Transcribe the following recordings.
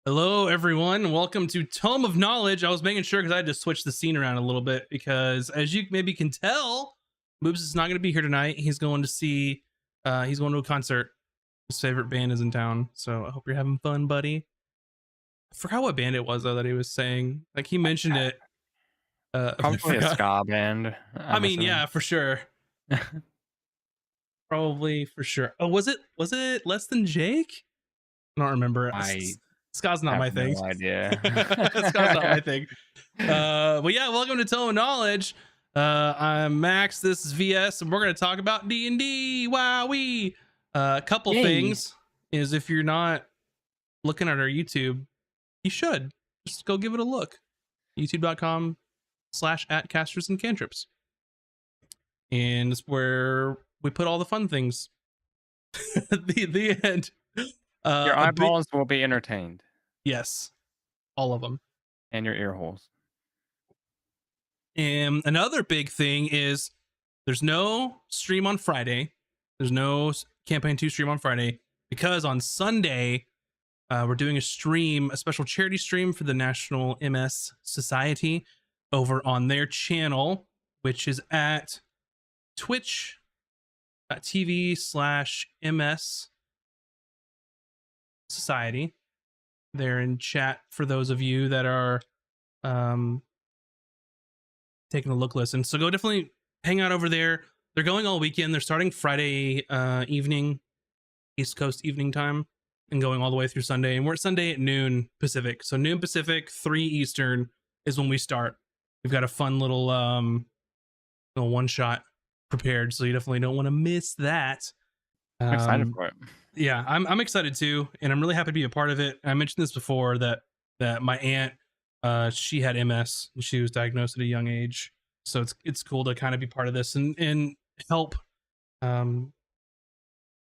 Hello, everyone. Welcome to Tome of Knowledge. I was making sure because I had to switch the scene around a little bit because, as you maybe can tell, Moobs is not going to be here tonight. He's going to see, he's going to a concert. His favorite band is in town, so I hope you're having fun, buddy. I forgot what band it was though that he was saying. Like he mentioned it. I Probably a forgot. ska band, I I'm mean, assuming. yeah, for sure. Probably for sure. Oh, was it Less Than Jake? I don't remember. I Ska's not have my thing. no idea. Ska's not my thing. But yeah, welcome to Tome of Knowledge. I'm Max. This is VS, and we're going to talk about D&D. Wowee! A couple Yay. things is if you're not looking at our YouTube, you should just go give it a look. YouTube.com/@casters and cantrips, and it's where we put all the fun things. the end. Your A big eyeballs will be entertained, yes, all of them. and your ear holes. And another big thing is there's no stream on Friday. There's no campaign 2 stream on Friday because on Sunday we're doing a special charity stream for the National MS Society over on their channel, which is at twitch.tv/MS Society. They're in chat for those of you that are taking a look, listen. So go definitely hang out over there. They're going all weekend. They're starting Friday evening, East Coast evening time, and going all the way through Sunday. And we're Sunday at noon Pacific. So noon Pacific, 3 Eastern is when we start. We've got a fun little one shot prepared, so you definitely don't want to miss that. I'm excited for it. Yeah, I'm excited too, and I'm really happy to be a part of it. I mentioned this before that my aunt, she had MS and she was diagnosed at a young age, so it's cool to kind of be part of this and help a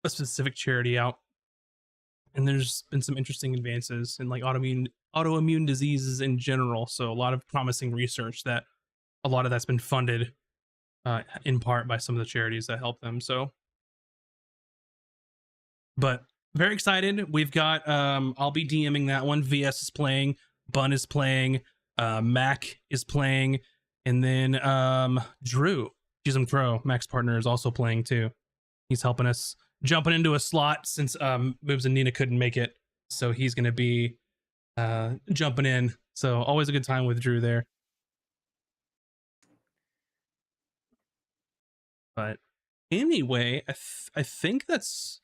specific charity out. And there's been some interesting advances in like autoimmune diseases in general, so a lot of promising research that a lot of that's been funded in part by some of the charities that help them. So but very excited. We've got I'll be DMing that one. VS is playing, Bun is playing, Mac is playing, and then Drew Chisholm Crow, Mac's partner, is also playing too. He's helping us jumping into a slot since Moobs and Nina couldn't make it, so he's gonna be jumping in. So always a good time with Drew there. But anyway, I think that's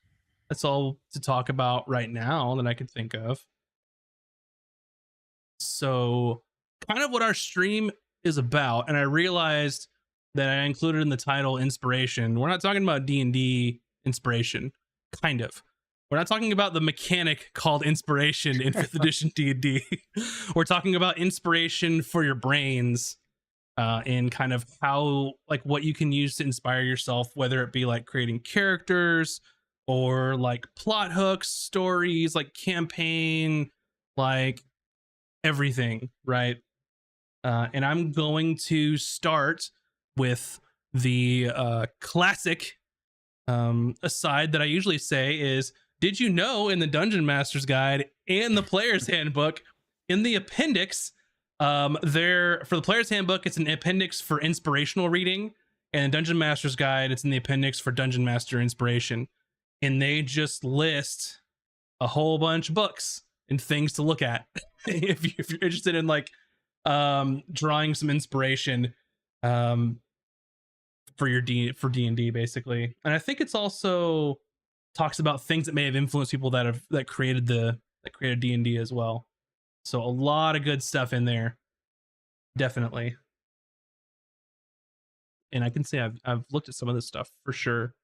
all to talk about right now that I could think of. So kind of what our stream is about, and I realized that I included in the title inspiration. We're not talking about D&D inspiration, kind of. We're not talking about the mechanic called inspiration in 5th edition D&D. We're talking about inspiration for your brains, and kind of how, like, what you can use to inspire yourself, whether it be like creating characters or like plot hooks, stories, like campaign, like everything, right? And I'm going to start with the classic aside that I usually say is, did you know in the Dungeon Master's Guide and the Player's Handbook, in the appendix, there for the Player's Handbook, it's an appendix for inspirational reading, and Dungeon Master's Guide, it's in the appendix for Dungeon Master inspiration. And they just list a whole bunch of books and things to look at if you're interested in like drawing some inspiration for your D&D basically. And I think it's also talks about things that may have influenced people that created D&D as well. So a lot of good stuff in there, definitely. And I can say I've looked at some of this stuff for sure.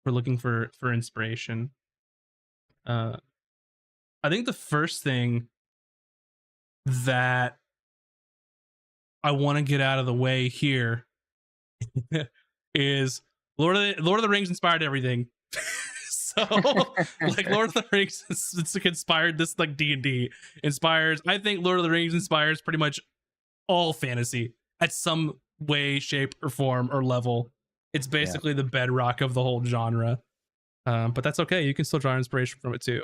We're looking for inspiration. I think the first thing that I want to get out of the way here is Lord of the Rings inspired everything. So like Lord of the Rings it's inspired this, like D&D inspires, I think Lord of the Rings inspires pretty much all fantasy at some way, shape, or form or level. It's basically the bedrock of the whole genre. But that's okay. You can still draw inspiration from it too.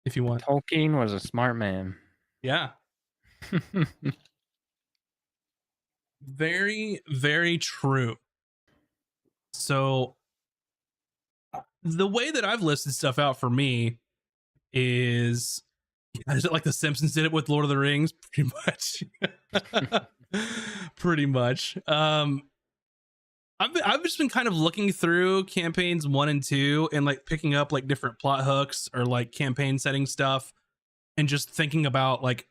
if you want. Tolkien was a smart man. Yeah. Very, very true. So the way that I've listed stuff out for me is it like the Simpsons did it with Lord of the Rings? Pretty much. Pretty much. I've just been kind of looking through campaigns 1 and 2 and like picking up like different plot hooks or like campaign setting stuff and just thinking about like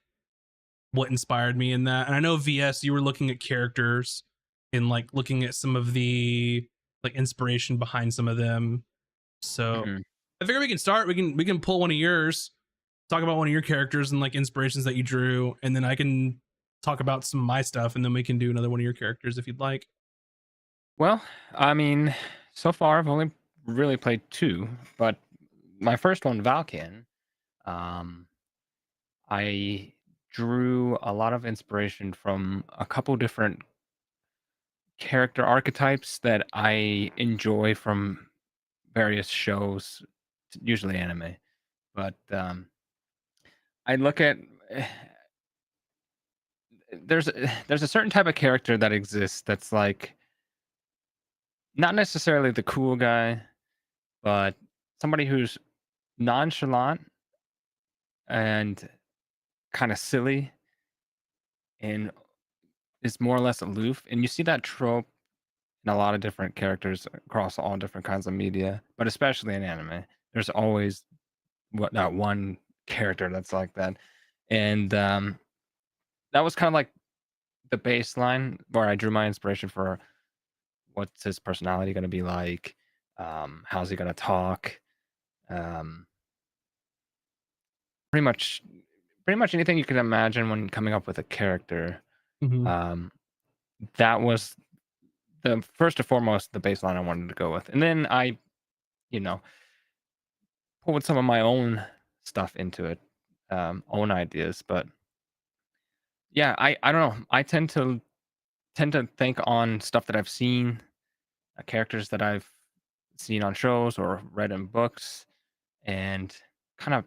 what inspired me in that. And I know VS, you were looking at characters and like looking at some of the like inspiration behind some of them. So Mhm. I figure we can start. We can pull one of yours, talk about one of your characters and like inspirations that you drew, and then I can talk about some of my stuff, and then we can do another one of your characters if you'd like. Well, I mean, so far I've only really played 2, but my first one, Valken, um, I drew a lot of inspiration from a couple different character archetypes that I enjoy from various shows, usually anime. But I look at there's a certain type of character that exists that's like not necessarily the cool guy, but somebody who's nonchalant and kind of silly and is more or less aloof. And you see that trope in a lot of different characters across all different kinds of media, but especially in anime. There's always what that one character that's like that. And that was kind of like the baseline where I drew my inspiration for what's his personality going to be like, how's he going to talk, um, pretty much pretty much anything you could imagine when coming up with a character. Mm-hmm. Um, that was the first and foremost the baseline I wanted to go with, and then I, you know, pulled some of my own stuff into it, own ideas. But yeah, I don't know. I tend to think on stuff that I've seen, characters that I've seen on shows or read in books, and kind of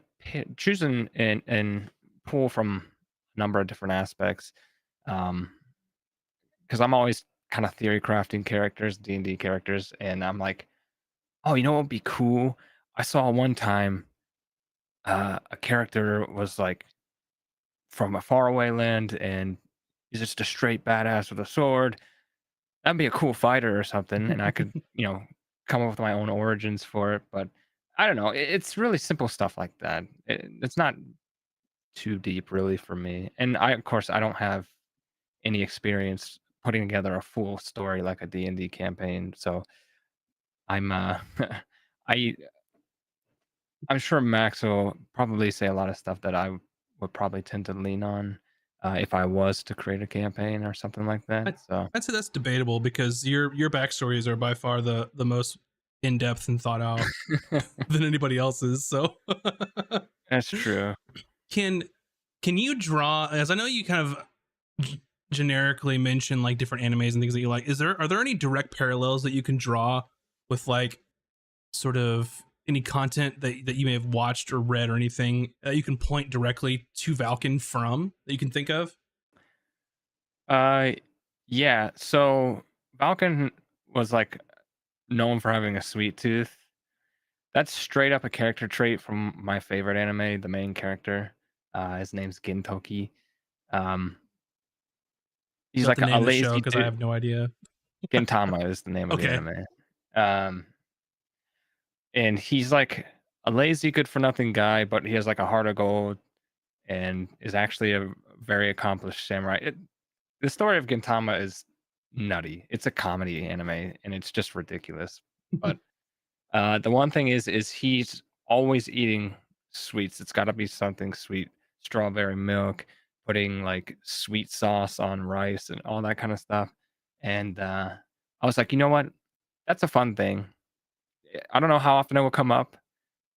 choose and pull from a number of different aspects. Um, because I'm always kind of theory crafting characters, D&D characters, and I'm like, oh, you know what would be cool? I saw one time a character was like from a faraway land and he's just a straight badass with a sword. That'd be a cool fighter or something, and I could, come up with my own origins for it. But I don't know. It's really simple stuff like that. It's not too deep, really, for me. And of course, I don't have any experience putting together a full story like a D&D campaign. So I'm, I, I'm sure Max will probably say a lot of stuff that I would probably tend to lean on if I was to create a campaign or something like that. So I'd say that's debatable because your backstories are by far the most in depth and thought out than anybody else's. So that's true. can can you draw? As I know you kind of generically mention like different animes and things that you like. Are there any direct parallels that you can draw with like sort of any content that you may have watched or read or anything that you can point directly to Valken from that you can think of? Uh, yeah. So Falcon was like known for having a sweet tooth. That's straight up a character trait from my favorite anime, the main character. His name's Gintoki. Um, Is he's that like the a name of the show? lazy Because I dude. have no idea. Gintama is the name of the Okay. anime. Um, and he's like a lazy, good for nothing guy, but he has like a heart of gold and is actually a very accomplished samurai. The story of Gintama is nutty. It's a comedy anime and it's just ridiculous. But the one thing is he's always eating sweets. It's got to be something sweet, strawberry milk, putting like sweet sauce on rice and all that kind of stuff. And I was like, you know what? That's a fun thing. I don't know how often it will come up,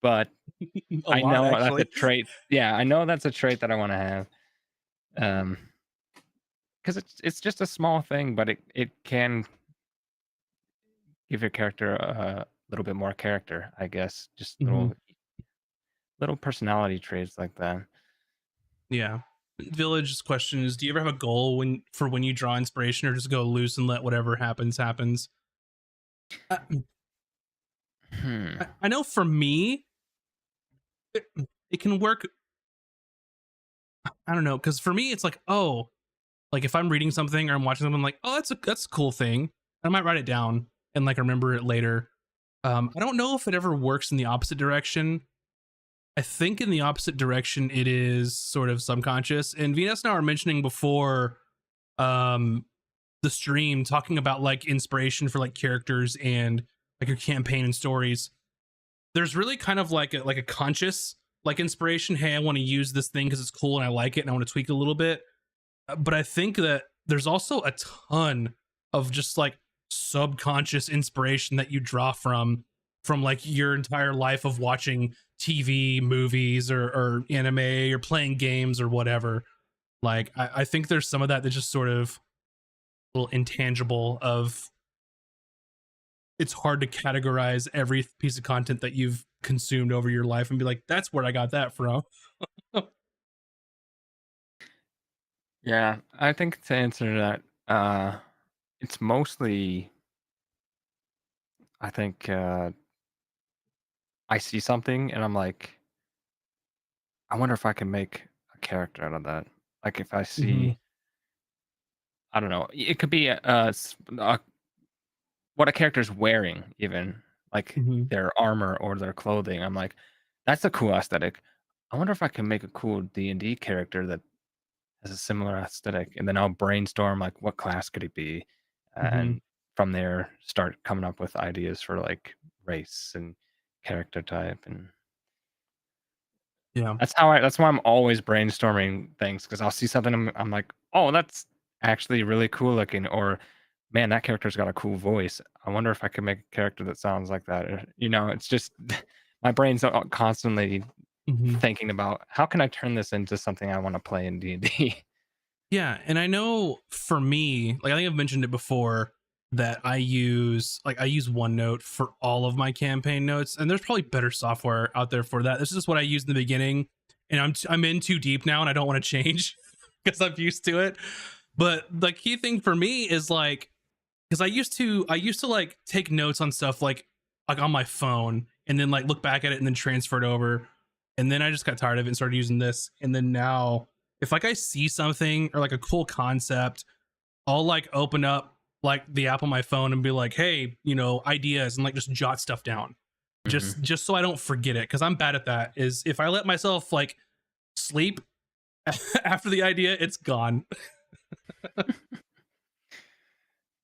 but A I lot, know that's a actually. trait. Yeah, I know that's a trait that I want to have. Um, because it's just a small thing, but it can give your character a little bit more character, I guess. Just Mm-hmm. little little personality traits like that. Yeah. Village's question is: do you ever have a goal when you draw inspiration, or just go loose and let whatever happens happens? Uh, Hmm. I know for me, it, it can work. I don't know, because for me, it's like, oh, like if I'm reading something or I'm watching something, I'm like, oh, that's a cool thing. I might write it down and like remember it later. I don't know if it ever works in the opposite direction. I think in the opposite direction, it is sort of subconscious. And Venus and I were mentioning before um, the stream, talking about like inspiration for like characters and like your campaign and stories. There's really kind of like a conscious like inspiration. Hey, I want to use this thing because it's cool and I like it and I want to tweak it a little bit. But I think that there's also a ton of just like subconscious inspiration that you draw from like your entire life of watching TV, movies, or anime, or playing games or whatever. Like I think there's some of that just sort of a little intangible of it's hard to categorize every piece of content that you've consumed over your life and be like, that's where I got that from. Yeah, I think to answer that, it's mostly, I think, I see something and I'm like, I wonder if I can make a character out of that. Like if I Mm-hmm. see, I don't know, it could be what a character's wearing, even like Mm-hmm. their armor or their clothing. I'm like, that's a cool aesthetic. I wonder if I can make a cool D&D character that has a similar aesthetic, and then I'll brainstorm like what class could it be, Mm-hmm. and from there start coming up with ideas for like race and character type, and Yeah. that's why I'm always brainstorming things because I'll see something I'm like, oh, that's actually really cool looking, or man, that character's got a cool voice. I wonder if I could make a character that sounds like that. It's just my brain's constantly Mm-hmm. thinking about how can I turn this into something I want to play in D&D. Yeah, and I know for me, like I think I've mentioned it before that I use OneNote for all of my campaign notes, and there's probably better software out there for that. This is just what I used in the beginning, and I'm in too deep now, and I don't want to change because I'm used to it. But the key thing for me is like because I used to like take notes on stuff like on my phone and then like look back at it and then transfer it over, and then I just got tired of it and started using this. And then now if like I see something or like a cool concept, I'll like open up like the app on my phone and be like, hey, ideas, and like just jot stuff down, Hmm. just so I don't forget it, because I'm bad at that. Is if I let myself like sleep after the idea, it's gone.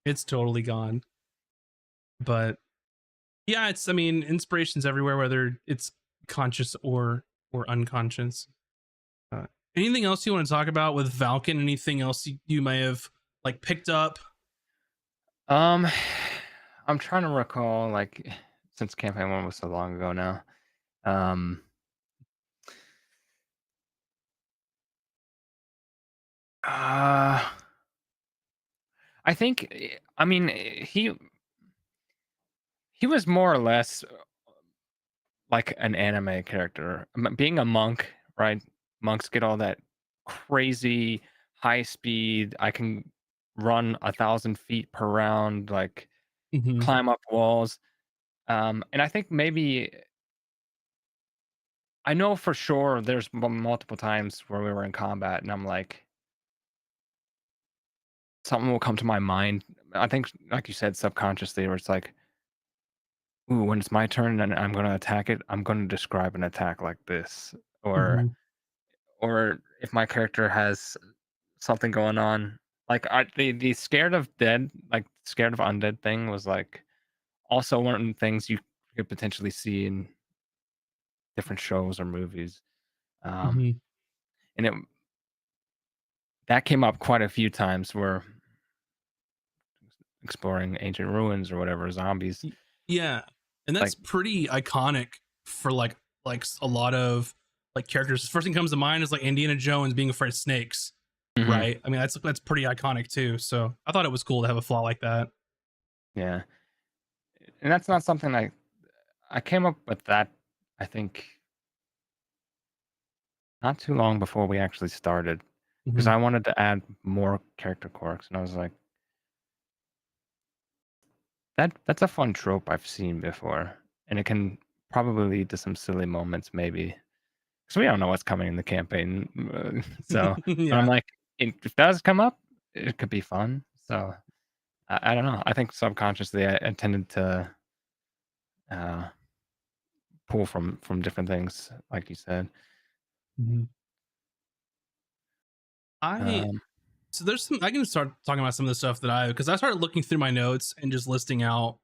It's totally gone. But yeah, I mean, inspiration's everywhere, whether it's conscious or unconscious. uh, Anything else you want to talk about with Valken? Anything else you may have like picked up? Um, I'm trying to recall, like, since campaign one was so long ago now. Um, uh, I think, I mean, he was more or less like an anime character. Being a monk, right? Monks get all that crazy high speed. I can run 1,000 feet per round, like Mm-hmm. climb up walls. And I think maybe I know for sure there's multiple times where we were in combat and I'm like, something will come to my mind. I think, like you said, subconsciously, where it's like, ooh, when it's my turn and I'm going to attack it, I'm going to describe an attack like this. Or, Mm-hmm. or if my character has something going on, like the scared of dead, like scared of undead thing was like also one of the things you could potentially see in different shows or movies. Um, Mm-hmm. and that came up quite a few times where exploring ancient ruins or whatever, zombies. Yeah, and that's Like, pretty iconic for like a lot of like characters. The first thing that comes to mind is like Indiana Jones being afraid of snakes, mhm, right? I mean, that's pretty iconic too. So I thought it was cool to have a flaw like that. yeah, and that's not something I came up with that. I think not too long before we actually started, because Mhm. I wanted to add more character quirks, and I was like, that's a fun trope I've seen before, and it can probably lead to some silly moments maybe. So we don't know what's coming in the campaign, so but I'm Yeah. like, if it does come up, it could be fun. So I don't know. I think subconsciously I tended to uh, pull from different things, like you said. Mhm. I Um, so there's some I can start talking about some of the stuff that because I started looking through my notes and just listing out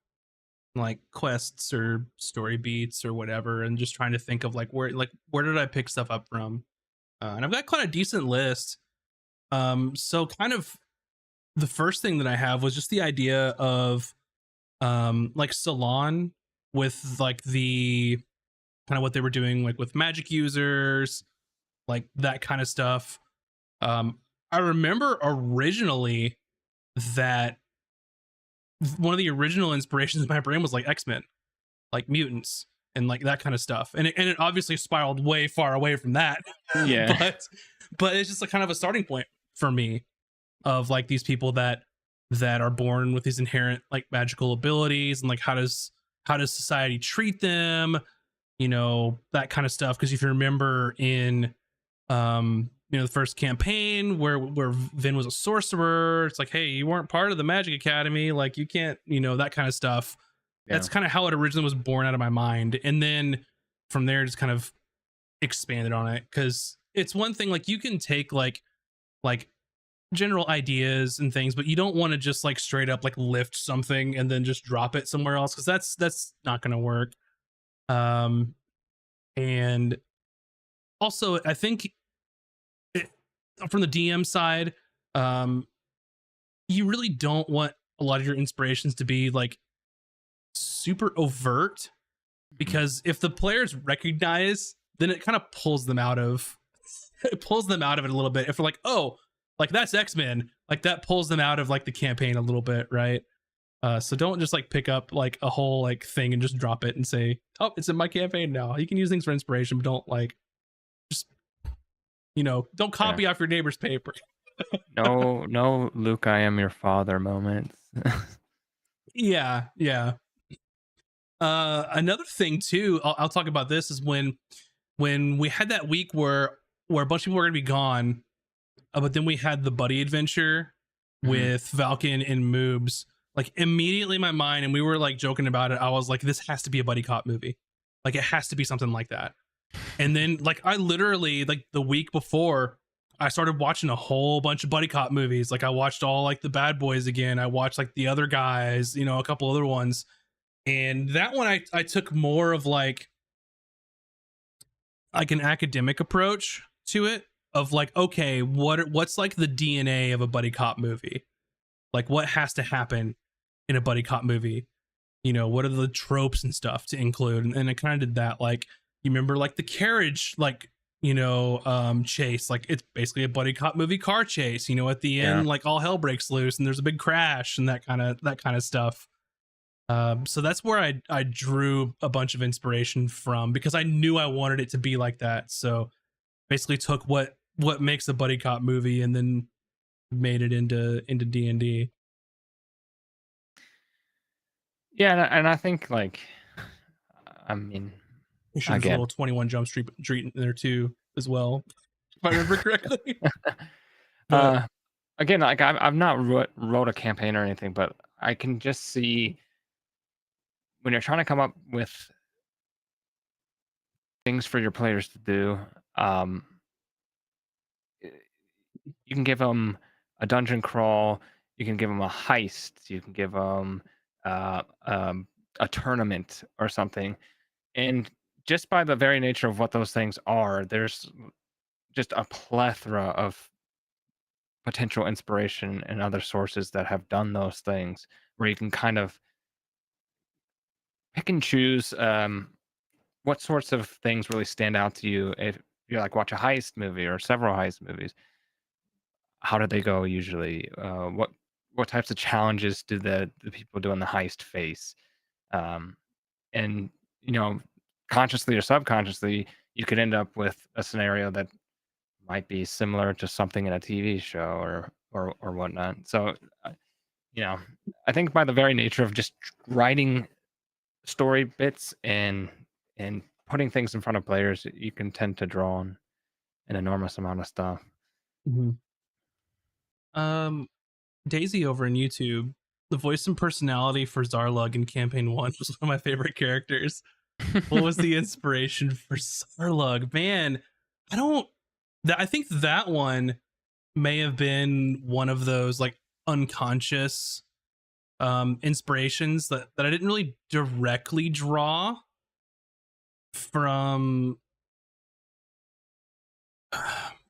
like quests or story beats or whatever, and just trying to think of where did I pick stuff up from. And I've got quite a decent list. So kind of the first thing that I have was just the idea of like Salon, with like the kind of what they were doing like with magic users, like that kind of stuff. um I remember originally that one of the original inspirations in my brain was like X-Men, like mutants and like that kind of stuff, and it obviously spiraled way far away from that. yeah, but it's just a kind of a starting point for me of like these people that are born with these inherent like magical abilities, and like how does society treat them, that kind of stuff. Because if you remember in the first campaign where Vin was a sorcerer, it's like, hey, you weren't part of the magic academy, like you can't, that kind of stuff. yeah, That's kind of how it originally was born out of my mind, and then from there just kind of expanded on it. Because it's one thing, like you can take like general ideas and things, but you don't want to just like straight up like lift something and then just drop it somewhere else, because that's not going to work. Um and also I think it, from the DM side, um you really don't want a lot of your inspirations to be like super overt, mhm, because if the players recognize, then it kind of pulls them out of it pulls them out of it a little bit. If they're like, oh, like that's X-Men, like that pulls them out of like the campaign a little bit, right? So don't just like pick up like a whole like thing and just drop it and say, oh, it's in my campaign now. You can use things for inspiration, but don't like just don't yeah. copy off your neighbor's paper. No, no, Luke, I am your father moments. Yeah, yeah. Another thing too, I'll talk about this, is when we had that week where a bunch of people were gonna be gone, but then we had the buddy adventure Mhm, with Valken and Moobs. Like immediately in my mind, and we were like joking about it, I was like, this has to be a buddy cop movie. Like it has to be something like that. And then like I literally like the week before, I started watching a whole bunch of buddy cop movies. Like I watched all like the Bad Boys again. I watched like the other guys, a couple other ones. And that one I took more of like an academic approach to it, of like, okay, what's like the DNA of a buddy cop movie? Like what has to happen in a buddy cop movie? What are the tropes and stuff to include? And I kind of did that. Like, you remember like the carriage, like, chase, like it's basically a buddy cop movie car chase, at the yeah. end, like all hell breaks loose and there's a big crash and that kind of stuff. So that's where I drew a bunch of inspiration from, because I knew I wanted it to be like that. So basically took what makes a buddy cop movie and then made it into D&D. Yeah, and I think, like, I mean, You sure there's a again, little 21 Jump Street in there too as well, if I remember correctly. But uh, again, like, I've not wrote a campaign or anything, but I can just see when you're trying to come up with things for your players to do, um, eh, you can give them a dungeon crawl, you can give them a heist, you can give them uh, um, a tournament or something, and just by the very nature of what those things are, there's just a plethora of potential inspiration and other sources that have done those things, where you can kind of pick and choose what sorts of things really stand out to you. If you like watch a heist movie or several heist movies, how do they go usually? What types of challenges do the people doing the heist face? Um, and you know, consciously or subconsciously, you could end up with a scenario that might be similar to something in a TV show or whatnot. So, uh, you know, I think by the very nature of just writing story bits and putting things in front of players, you can tend to draw on an enormous amount of stuff. Mhm. Um, Daisy over in YouTube, the voice and personality for Zarlug in campaign 1 was one of my favorite characters. What was the inspiration for Zarlug? Man, I don't I think that one may have been one of those like unconscious inspirations that I didn't really directly draw from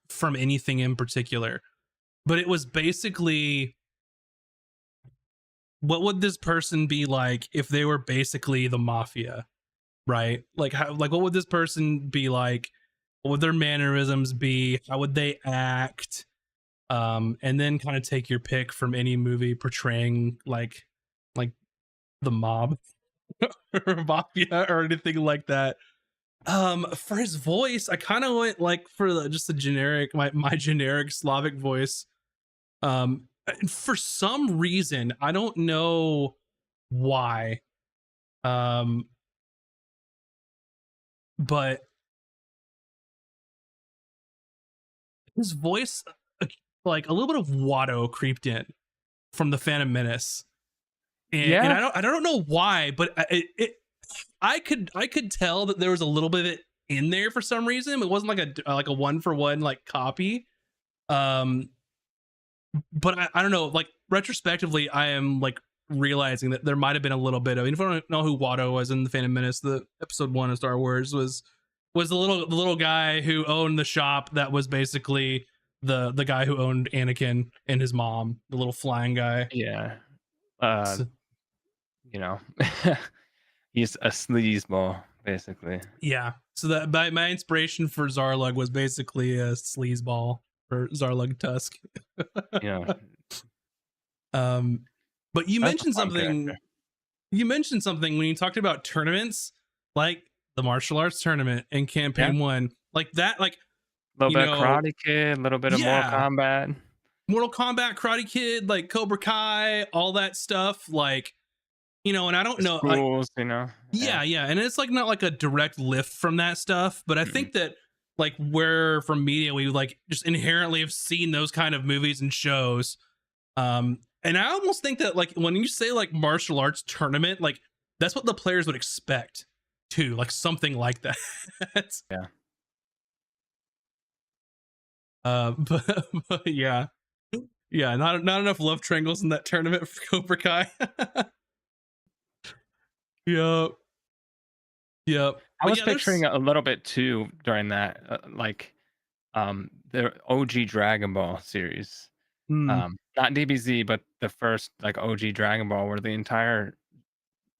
from anything in particular. But it was basically, what would this person be like if they were basically the mafia, right? Like how, like what would this person be like? What would their mannerisms be? How would they act? And then kind of take your pick from any movie portraying like the mob or mafia or anything like that. For his voice, I kind of went like for just the generic, my generic Slavic voice. And for some reason, I don't know why. Um, but his voice, like a little bit of Watto creeped in from the Phantom Menace, and Yeah, I don't know why, but I could tell that there was a little bit of it in there for some reason. It wasn't like a one for one like copy. Um, but I don't know. Like retrospectively, I am like realizing that there might have been a little bit of. If I don't know who Watto was in the Phantom Menace, the episode 1 of Star Wars was the little guy who owned the shop that was basically the guy who owned Anakin and his mom, the little flying guy. yeah. Uh, So, you know, he's a sleazeball, basically. yeah. So that my inspiration for Zarlug was basically a sleazeball for Zarlug Tusk. You know, um, but that's a fun character. you mentioned something when you talked about tournaments, like the martial arts tournament in Yeah, campaign 1, like that, like, a little you bit of know, Karate Kid, a little bit of Mortal yeah, Kombat. Mortal Kombat, Karate Kid, like Cobra Kai, all that stuff, like, and I don't The know, like, schools, you know. Yeah. yeah, and it's like not like a direct lift from that stuff, but I Mm-mm. think that like where from media we like just inherently have seen those kind of movies and shows. And I almost think that like when you say like martial arts tournament, like that's what the players would expect too, like something like that. Yeah. But yeah, yeah, not enough love triangles in that tournament for Cobra Kai. Yep, yep. I But was yeah, picturing there's a little bit too during that, the OG Dragon Ball series. mm, Not DBZ, but the first like OG Dragon Ball, where the entire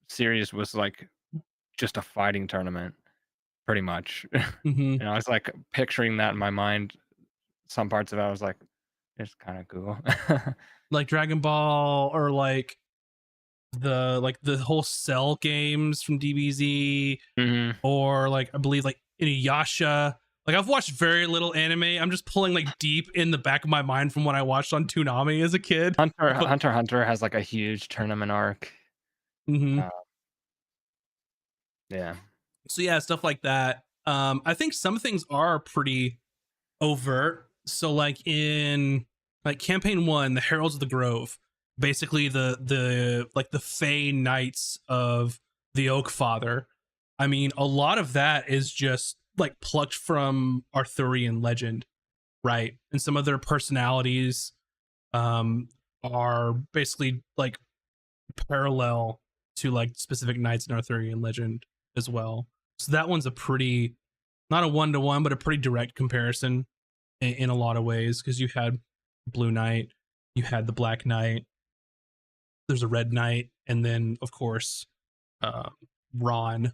series was like just a fighting tournament, pretty much. mm-hmm. And I was like picturing that in my mind. Some parts of it, I was like, it's kind of cool. Like Dragon Ball or like the whole Cell games from DBZ, Hmm. or like I believe like Inuyasha. Like I've watched very little anime. I'm just pulling like deep in the back of my mind from what I watched on Toonami as a kid. But Hunter x Hunter has like a huge tournament arc. mhm. Uh, yeah. So yeah, stuff like that. I think some things are pretty overt. So like in like campaign 1, the Heralds of the Grove, basically the like the Fey Knights of the Oak Father. I mean, a lot of that is just like plucked from Arthurian legend, right? And some of their personalities um are basically like parallel to like specific knights in Arthurian legend as well. So that one's a pretty, not a one to one, but a pretty direct comparison in a lot of ways, because you had Blue Knight, you had the Black Knight, there's a Red Knight, and then of course uh, Ron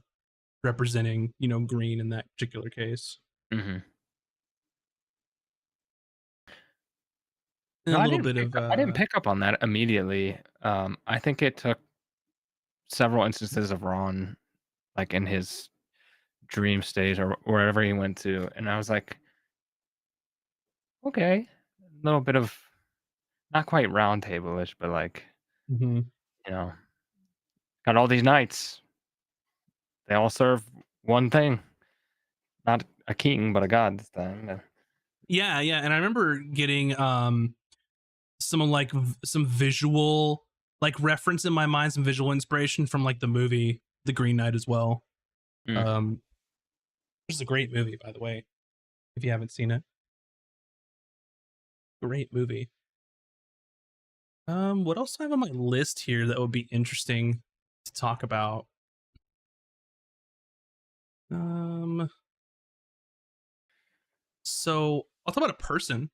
representing green in that particular case, Hmm. and No, a little bit of I didn't pick up on that immediately. I think it took several instances of Ron, like in his dream state or wherever he went to, and I was like, okay, a little bit of not quite round table-ish, but like, Mhm. you know, got all these knights. They all serve one thing, not a king, but a god this time. Yeah, yeah, and I remember getting some like some visual like reference in my mind, some visual inspiration from like the movie The Green Knight as well. Mm. Um, which is a great movie, by the way, if you haven't seen it. Great movie. What else do I have on my list here that would be interesting to talk about? Um, so I'll talk about a person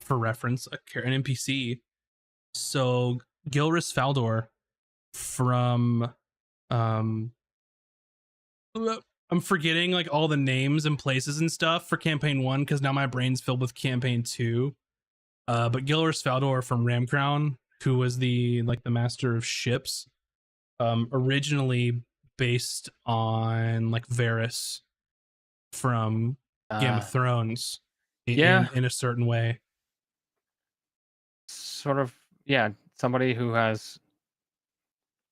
for reference, an NPC. So Gilris Faldor from um I'm forgetting like all the names and places and stuff for campaign 1 because now my brain's filled with campaign 2. But Gilris Faldor from Ramcrown, who was the master of ships, originally based on like Varys from Game of Uh, Thrones yeah, in a certain way. sort of. Yeah, somebody who has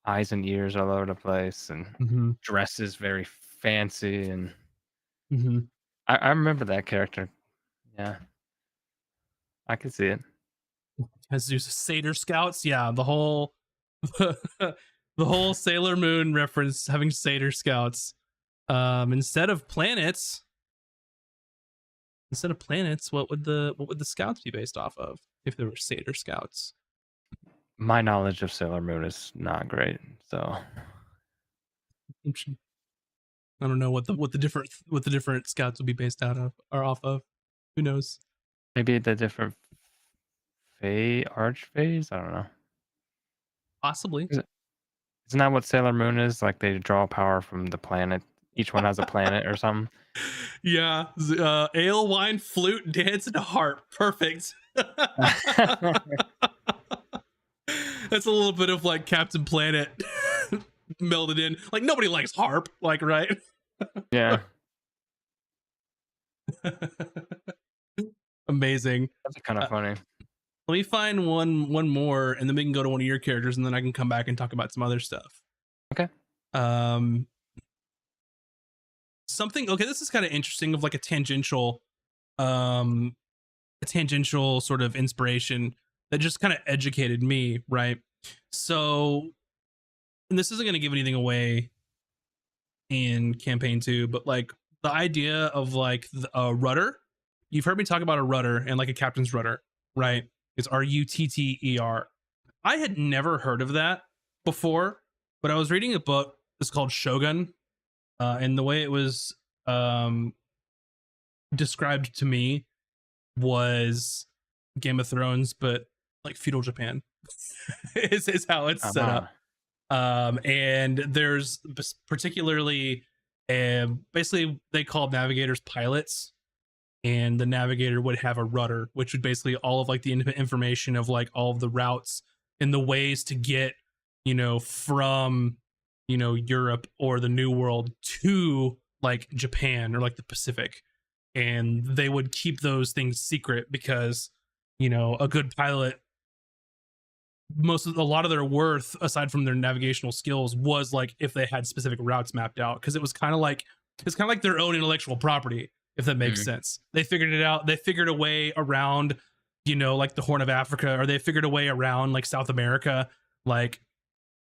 eyes and ears all over the place and Mm-hmm. dresses very fancy. And Mm-hmm. I remember that character. Yeah, I can see it. Has Zeus Satyr Scouts? Yeah, the whole the whole Sailor Moon reference having Satyr Scouts. Instead of planets, what would the scouts be based off of if there were Satyr Scouts? My knowledge of Sailor Moon is not great, so I don't know what the different scouts would be based out of or off of. Who knows? maybe the different archfays. I don't know. Possibly. Isn't that what Sailor Moon is? Like they draw power from the planet. Each one has a planet or something. Yeah. Ale, wine, flute, dance, and harp. Perfect. That's a little bit of like Captain Planet melded in. Like nobody likes harp, like right? Yeah, Amazing. that's kind of funny. Let me find one more, and then we can go to one of your characters, and then I can come back and talk about some other stuff. Okay. Um, something. Okay, this is kind of interesting of like um, a tangential sort of inspiration that just kind of educated me, right? So, and this isn't going to give anything away in campaign 2, but like the idea of like a rudder. You've heard me talk about a rudder and like a captain's rudder, right? It's RUTTER. I had never heard of that before, but I was reading a book. It's called Shogun, and the way it was um, described to me was Game of Thrones, but like feudal Japan is how it's set Uh-huh. up. And there's particularly, basically they called navigators pilots, and the navigator would have a rudder, which would basically all of like the information of like all of the routes and the ways to get, from, Europe or the New World to like Japan or like the Pacific. And they would keep those things secret because, a good pilot, a lot of their worth aside from their navigational skills was like if they had specific routes mapped out, because it's kind of like their own intellectual property, if that makes Mhm. sense. They figured it out. They figured a way around, like the Horn of Africa, or they figured a way around like South America. Like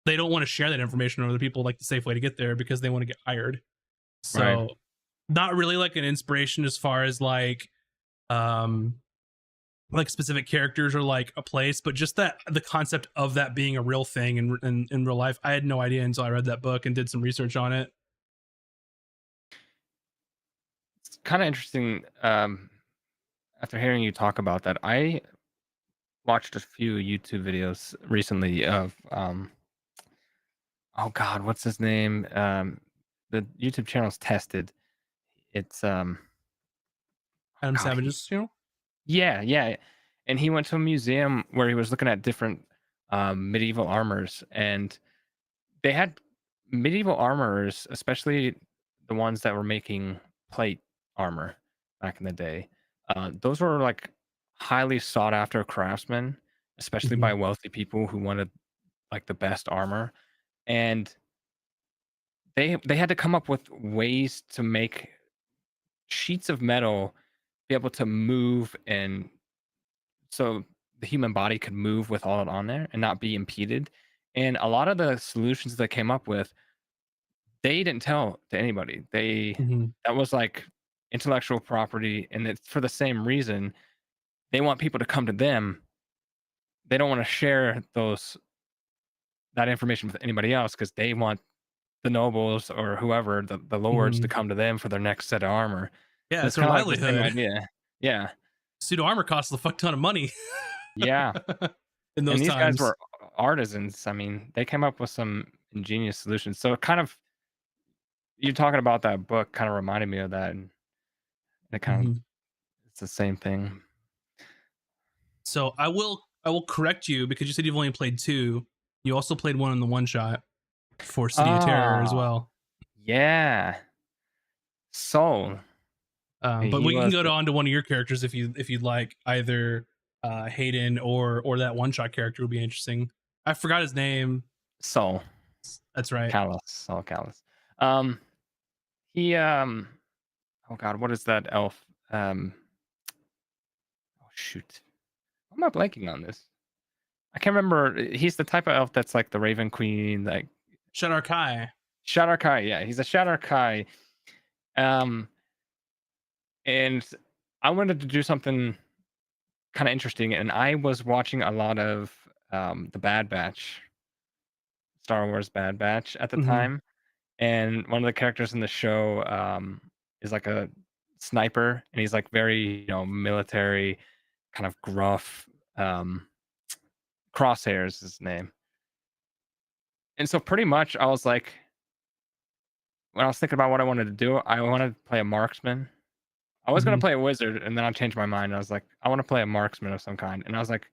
they don't want to share that information with other people, like the safe way to get there, because they want to get hired. Right. So not really like an inspiration as far as um like specific characters or like a place, but just that the concept of that being a real thing in real life. I had no idea until I read that book and did some research on it. It's kind of interesting. After hearing you talk about that, I watched a few YouTube videos recently of oh God, what's his name? The YouTube channel's Tested. It's oh Adam God, Savage's channel. yeah, yeah. And he went to a museum where he was looking at different medieval armors, and they had medieval armorers, especially the ones that were making plate armor back in the day. Those were like highly sought after craftsmen, especially Hmm. by wealthy people who wanted like the best armor. And they had to come up with ways to make sheets of metal be able to move, and so the human body could move with all it on there and not be impeded. And a lot of the solutions they came up with, they didn't tell to anybody. Hmm. That was like intellectual property, and it's for the same reason they want people to come to them. They don't want to share that information with anybody else because they want the nobles or whoever, the lords, to Hmm. come to them for their next set of armor. Yeah, So it's it's their kind of like the same livelihood. idea. Yeah. Pseudo armor costs a fuck ton of money Yeah. in And those these guys times. were artisans. I mean, they came up with some ingenious solutions. So it kind of, you talking about that book kind of reminded me of that. And it kind of, Hmm. it's the same thing. So I will correct you because you said you've only played two. You also played one in the one shot for City of Terror as Oh, well. yeah. Soul. But He we can was go on to one of your characters if you'd like. Either Hayden or that one shot character would be interesting. I forgot his name. Soul. That's right. Callus. Soul Callus. Um, he, oh God, what is that elf? Oh shoot. Why am I blanking on this? I can't remember. He's the type of elf that's like the Raven Queen, like Shadar Kai. Shadar Kai. Yeah, he's a Shadar Kai. Um, and I wanted to do something kind of interesting, and I was watching a lot of the Bad Batch, Star Wars Bad Batch at the Hmm. time, and one of the characters in the show is like a sniper, and he's like very military, kind of gruff. Um, Crosshairs is his name, and so pretty much I was like, when I was thinking about what I wanted to do, I wanted to play a marksman. I was gonna Hmm. play a wizard, and then I changed my mind. I was like, I want to play a marksman of some kind, and I was like,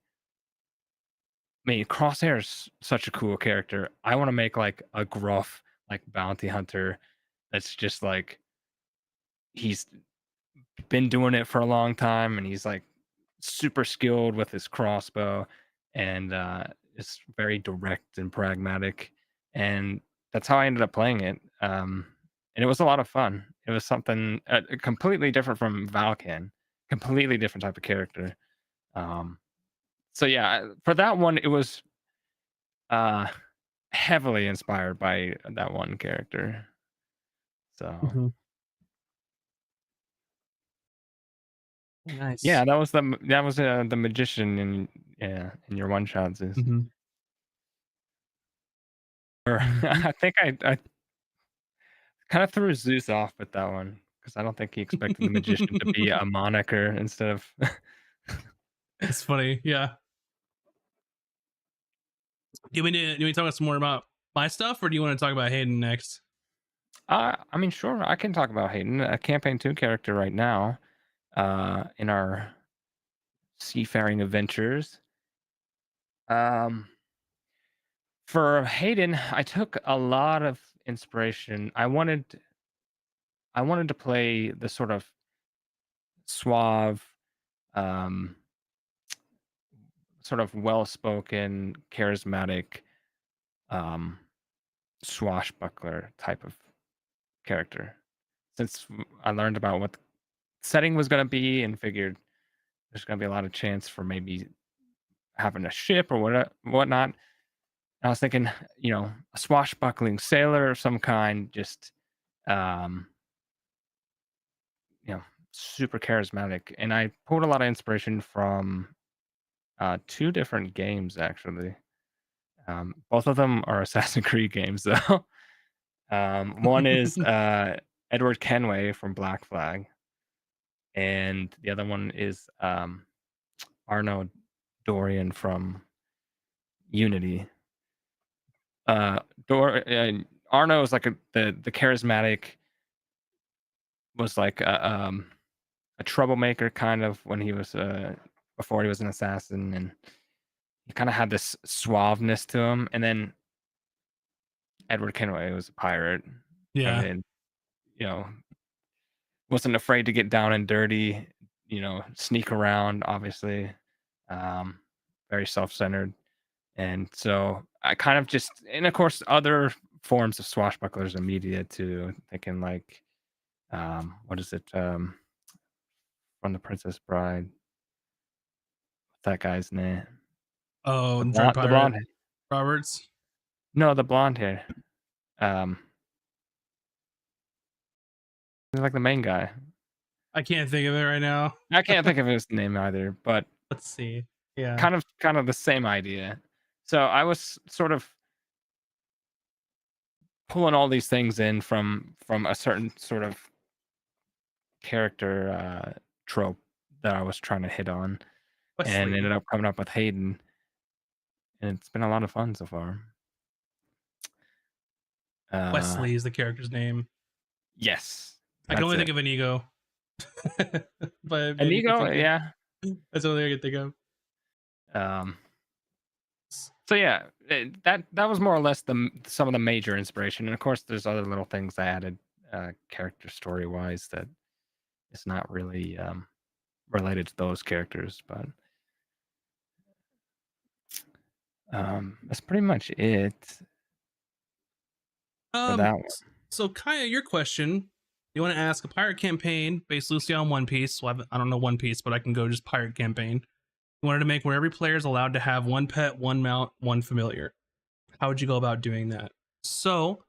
man, Crosshair's such a cool character. I want to make like a gruff, like bounty hunter that's just like he's been doing it for a long time, and he's like super skilled with his crossbow, and is very direct and pragmatic. And that's how I ended up playing it. And it was a lot of fun. It was something completely different from Valkan, completely different type of character. Um, so yeah, for that one, it was uh, heavily inspired by that one character. So Hmm. Nice. yeah, that was the magician in, yeah, in your one shots is. Hmm. Or Hmm. I think I kind of threw Zeus off with that one because I don't think he expected the magician to be a moniker instead of. That's funny. Yeah. Do you want to talk some more about my stuff, or do you want to talk about Hayden next? I mean, sure, I can talk about Hayden, a campaign 2 character right now, in our seafaring adventures. Um, for Hayden, I took a lot of inspiration. I wanted to play the sort of suave, um, sort of well-spoken, charismatic, um, swashbuckler type of character. Since I learned about what the setting was going to be and figured there's going to be a lot of chance for maybe having a ship or whatnot, I was thinking, a swashbuckling sailor of some kind, just um, you know, super charismatic. And I pulled a lot of inspiration from two different games actually. Both of them are Assassin's Creed games, though. One is Edward Kenway from Black Flag, and the other one is Arno Dorian from Unity. Uh, Arno is like the charismatic, was like a troublemaker kind of when he was before he was an assassin, and he kind of had this suaveness to him. And then Edward Kenway was a pirate, Yeah. and you know wasn't afraid to get down and dirty, sneak around, obviously, um, very self-centered. And so I kind of just, and of course, other forms of swashbucklers and media too. Thinking like, what is it? From The Princess Bride. What's that guy's name? Oh, The Dread blonde, the Pirate blonde hair. Roberts. No, the blonde hair. Um, he's like the main guy. I can't think of it right now. I can't think of his name either, but Let's see. Yeah. kind of the same idea. So I was sort of pulling all these things in from a certain sort of character trope that I was trying to hit on, and Wesley. ended up coming up with Hayden, and it's been a lot of fun so far. Wesley is the character's name. Yes, I can that's only it. think of Inigo. But maybe you can Inigo, think of, yeah. that's the only thing I can think of. Um, so yeah, that was more or less some of the major inspiration, and of course, there's other little things I added, character story wise that is not really related to those characters, but that's pretty much it for that one. So Kaya, your question, you want to ask a pirate campaign based loosely on One Piece. Well, I don't know One Piece, but I can go just pirate campaign. You wanted to make where every player is allowed to have one pet, one mount, one familiar. How would you go about doing that? So,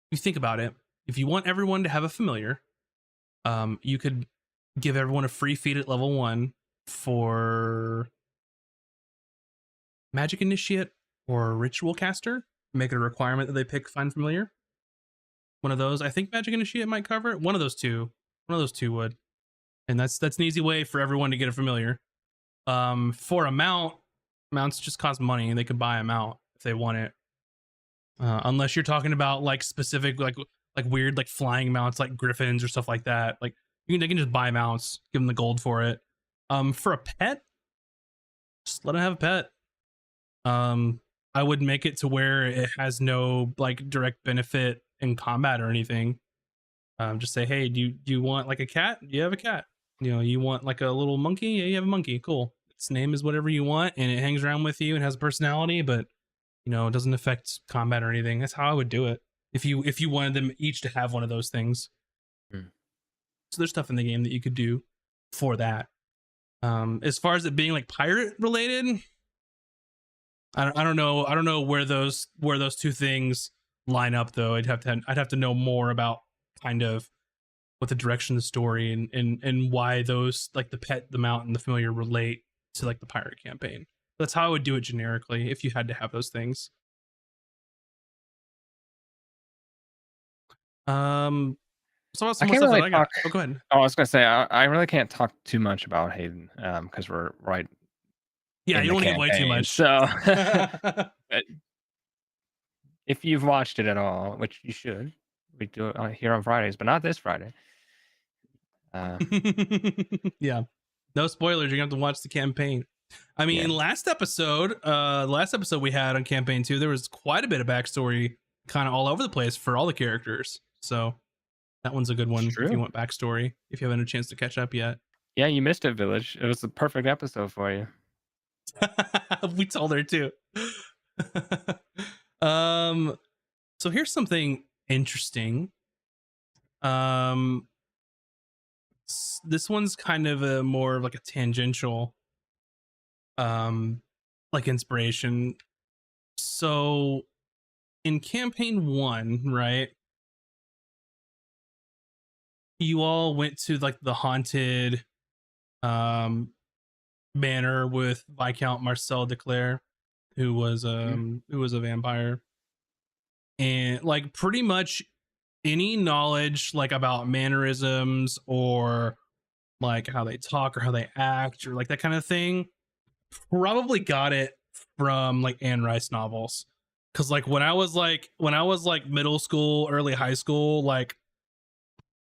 you think about it. If you want everyone to have a familiar, you could give everyone a free feat at level 1 for Magic Initiate or Ritual Caster. Make it a requirement that they pick Find Familiar. One of those. I think Magic Initiate might cover it. One of those two. One of those two would. And that's an easy way for everyone to get a familiar. For a mount, mounts just cost money, and they could buy a mount if they want it. Unless you're talking about like specific like weird like flying mounts like griffins or stuff like that. Like they can just buy mounts, give them the gold for it. For a pet, just let them have a pet. I would make it to where it has no like direct benefit in combat or anything. Just say, hey, do you want like a cat? You have a cat. You want like a little monkey? Yeah, you have a monkey. Cool. Its name is whatever you want, and it hangs around with you and has a personality, but it doesn't affect combat or anything. That's how I would do it. If you wanted them each to have one of those things. So there's stuff in the game that you could do for that. As far as it being like pirate related, I don't know where those two things line up though. I'd have to know more about kind of what the direction of the story and why those like the pet, the mount, and the familiar relate to like the pirate campaign. That's how I would do it generically if you had to have those things. So what's some I can't stuff that really I got? talk. Oh, go ahead. Oh, I was gonna say I really can't talk too much about Hayden because we're right Yeah, in you the don't want to give away too campaign. much. So if you've watched it at all, which you should, we do it here on Fridays, but not this Friday. Yeah, no spoilers. You're gonna have to watch the campaign. I mean, Yeah. last episode we had on campaign 2, there was quite a bit of backstory, kind of all over the place for all the characters. So that one's a good one if you want backstory. If you haven't had a chance to catch up yet. Yeah, you missed it, Village. It was the perfect episode for you. We told her too. So here's something interesting. This one's kind of a more of like a tangential like inspiration. So in campaign 1, right, you all went to like the haunted manor with Viscount Marcel de Clare, who was a vampire, and like pretty much any knowledge like about mannerisms or like how they talk or how they act or like that kind of thing, probably got it from like Anne Rice novels. Cause like when I was like middle school, early high school, like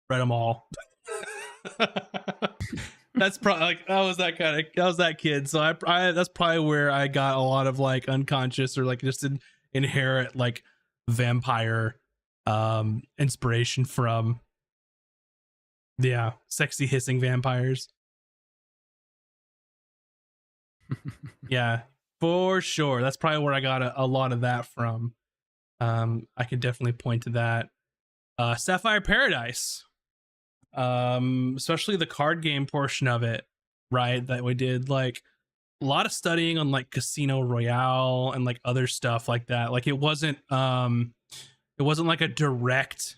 read them all. That's probably like I was that kid. So I that's probably where I got a lot of like unconscious or like just inherent like vampire inspiration from. Yeah, sexy hissing vampires. Yeah, for sure. That's probably where I got a lot of that from. I could definitely point to that. Sapphire Paradise, especially the card game portion of it, right? That we did like a lot of studying on like Casino Royale and like other stuff like that. Like it wasn't like a direct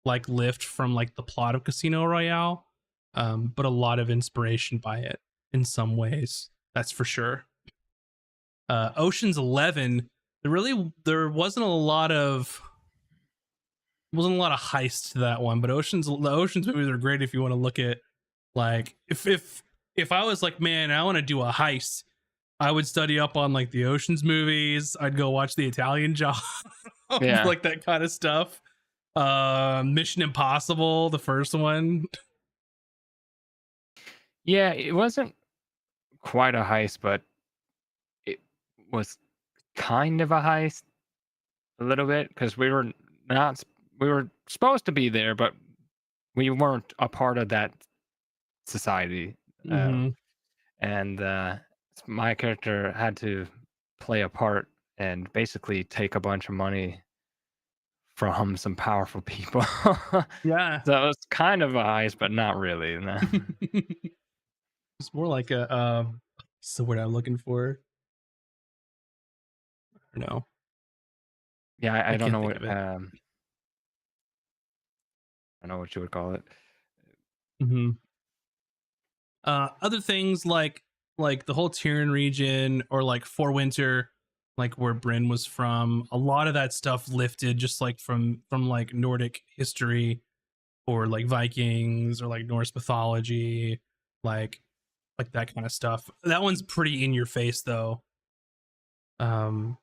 like lift from like the plot of Casino Royale, but a lot of inspiration by it in some ways. That's for sure. Ocean's 11, there wasn't a lot of heist to that one, but the Ocean's movies are great if you want to look at like if I was like, man, I want to do a heist, I would study up on like the Ocean's movies. I'd go watch the Italian Job, Yeah. like that kind of stuff. Mission Impossible, the first one. Yeah, it wasn't quite a heist, but it was kind of a heist a little bit because not we were supposed to be there, but we weren't a part of that society. Uh, Mm-hmm. and my character had to play a part and basically take a bunch of money from some powerful people. Yeah. So it's kind of a heist, but not really. No. It's more like a what's the word I'm looking for? I don't know. Yeah, I I don't can't know think of what it. I know what you would call it. Mm-hmm. Other things like the whole Tyrion region or like Forwinter, like where Bryn was from, a lot of that stuff lifted just like from like Nordic history or like Vikings or like Norse mythology, like like that kind of stuff. That one's pretty in your face though. Um,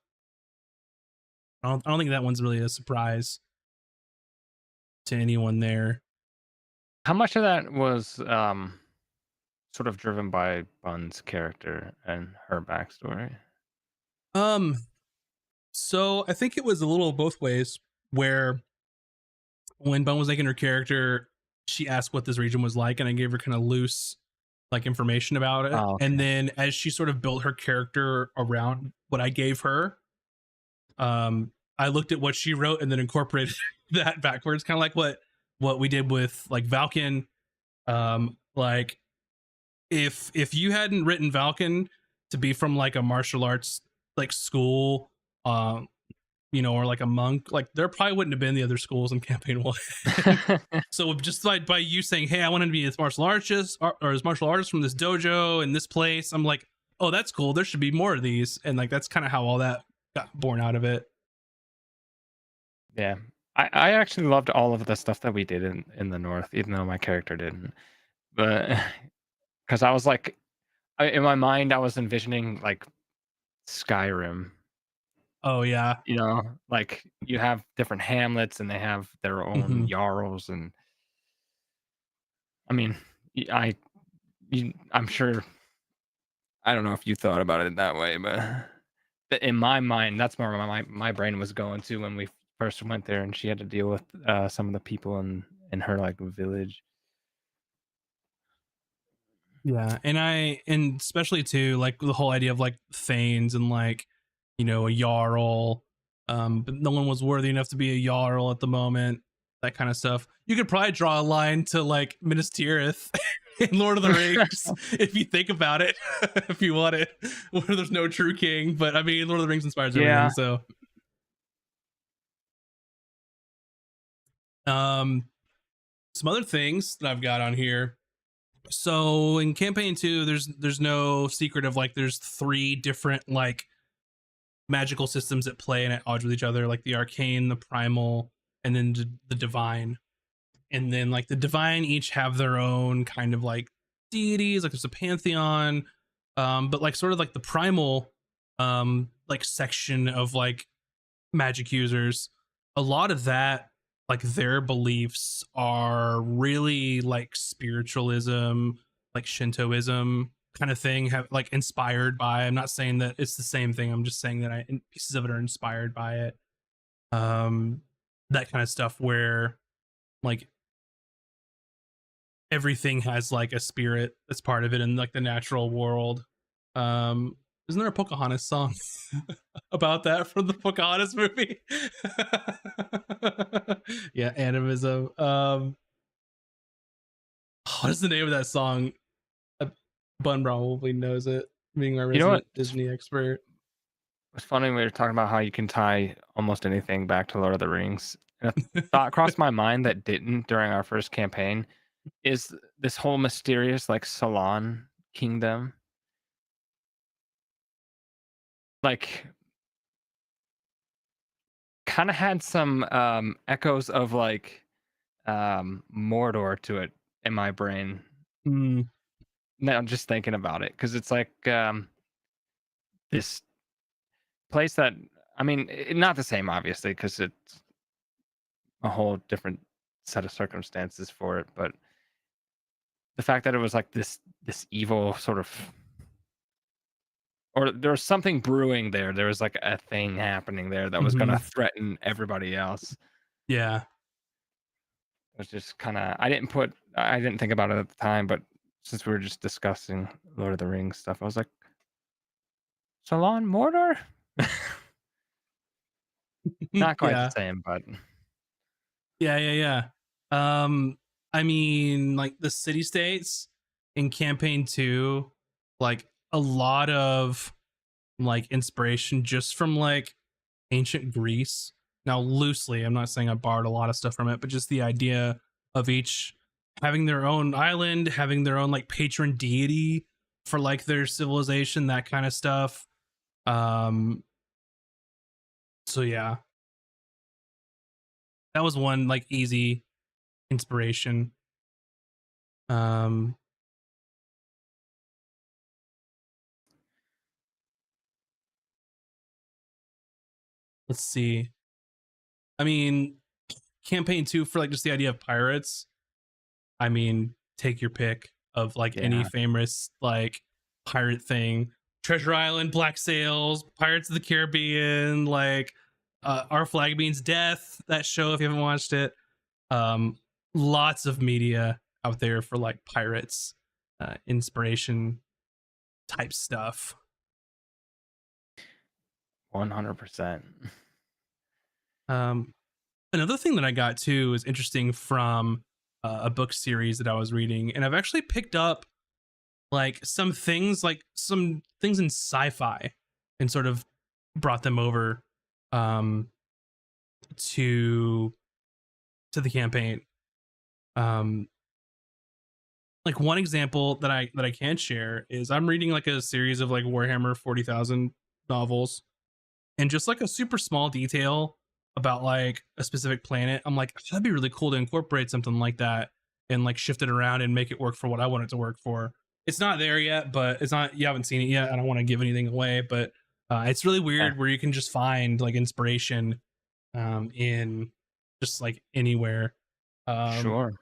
I don't think that one's really a surprise to anyone there. How much of that was sort of driven by Bun's character and her backstory? Um, so I think it was a little both ways where when Bone was making her character, she asked what this region was like, and I gave her kind of loose like information about it. Oh, And okay. then as she sort of built her character around what I gave her, I looked at what she wrote and then incorporated that backwards, kind of like what we did with like Valken. Like if you hadn't written Valken to be from like a martial arts like school, or like a monk, like there probably wouldn't have been the other schools in campaign one. So just by you saying, hey, I want to be this martial artist or this martial artist from this dojo in this place, I'm like, oh, that's cool, there should be more of these. And like that's kind of how all that got born out of it. Yeah. I actually loved all of the stuff that we did in the North, even though my character didn't. But because I was like, in my mind, I was envisioning like Skyrim. Oh yeah. Like you have different hamlets and they have their own Mm-hmm. jarls, and I mean, y- I, I'm sure. I don't know if you thought about it that way, but in my mind, that's where my brain was going to when we first went there, and she had to deal with some of the people in her like village. Yeah, and especially too like the whole idea of like thanes and like a jarl, but no one was worthy enough to be a jarl at the moment. That kind of stuff. You could probably draw a line to like Minas Tirith in Lord of the Rings if you think about it, if you want it, where there's no true king. But I mean, Lord of the Rings inspires everything. Yeah. So, um, some other things that I've got on here. So in campaign 2, there's no secret of like there's 3 different like magical systems at play and at odds with each other, like the arcane, the primal, and then the divine. And then like the divine each have their own kind of like deities, like there's a pantheon, but like sort of like the primal like section of like magic users, a lot of that, like their beliefs are really like spiritualism, like Shintoism kind of thing, have like inspired by. I'm not saying that it's the same thing. I'm just saying that pieces of it are inspired by it. Um, that kind of stuff where like everything has like a spirit that's part of it in like the natural world. Isn't there a Pocahontas song about that from the Pocahontas movie? Yeah, animism. What is the name of that song? Uh, Bun probably knows it, being my You know what? resident Disney expert. It's funny we were talking about how you can tie almost anything back to Lord of the Rings. And a thought crossed my mind that didn't during our first campaign is this whole mysterious like Salon kingdom. Like kind of had some echoes of like Mordor to it in my brain. Mm, Now I'm just thinking about it because it's like this place that I mean, not the same obviously because it's a whole different set of circumstances for it, but the fact that it was like this evil sort of or there was something brewing there. There was like a thing happening there that was going to mhm. threaten everybody else. Yeah. It was just kind of I didn't think about it at the time, but since we were just discussing Lord of the Rings stuff, I was like, Salon Mordor? Not quite the Yeah. same, but Yeah. I mean, like the city states in campaign 2, like a lot of like inspiration just from like ancient Greece. Now, loosely, I'm not saying I borrowed a lot of stuff from it, but just the idea of each having their own island, having their own like patron deity for like their civilization, that kind of stuff. Um, so yeah, that was one like easy inspiration. Um, let's see. I mean, campaign 2 for like just the idea of pirates. I mean, take your pick of like any yeah. famous like pirate thing. Treasure Island, Black Sails, Pirates of the Caribbean, like Our Flag Means Death, that show if you haven't watched it. Um Lots of media out there for like pirates, inspiration type stuff. 100%. Um Another thing that I got too is interesting from a book series that I was reading, and I've actually picked up some things in sci-fi and sort of brought them over um to the campaign. um like one example that I can share is I'm reading like a series of like Warhammer 40,000 novels, and just like a super small detail about like a specific planet, I'm like, that'd be really cool to incorporate something like that and like shift it around and make it work for what I want it to work for. It's not there yet, but it's not, you haven't seen it yet. I don't want to give anything away, but it's really Yeah, weird where you can just find like inspiration in just like anywhere. Um, sure.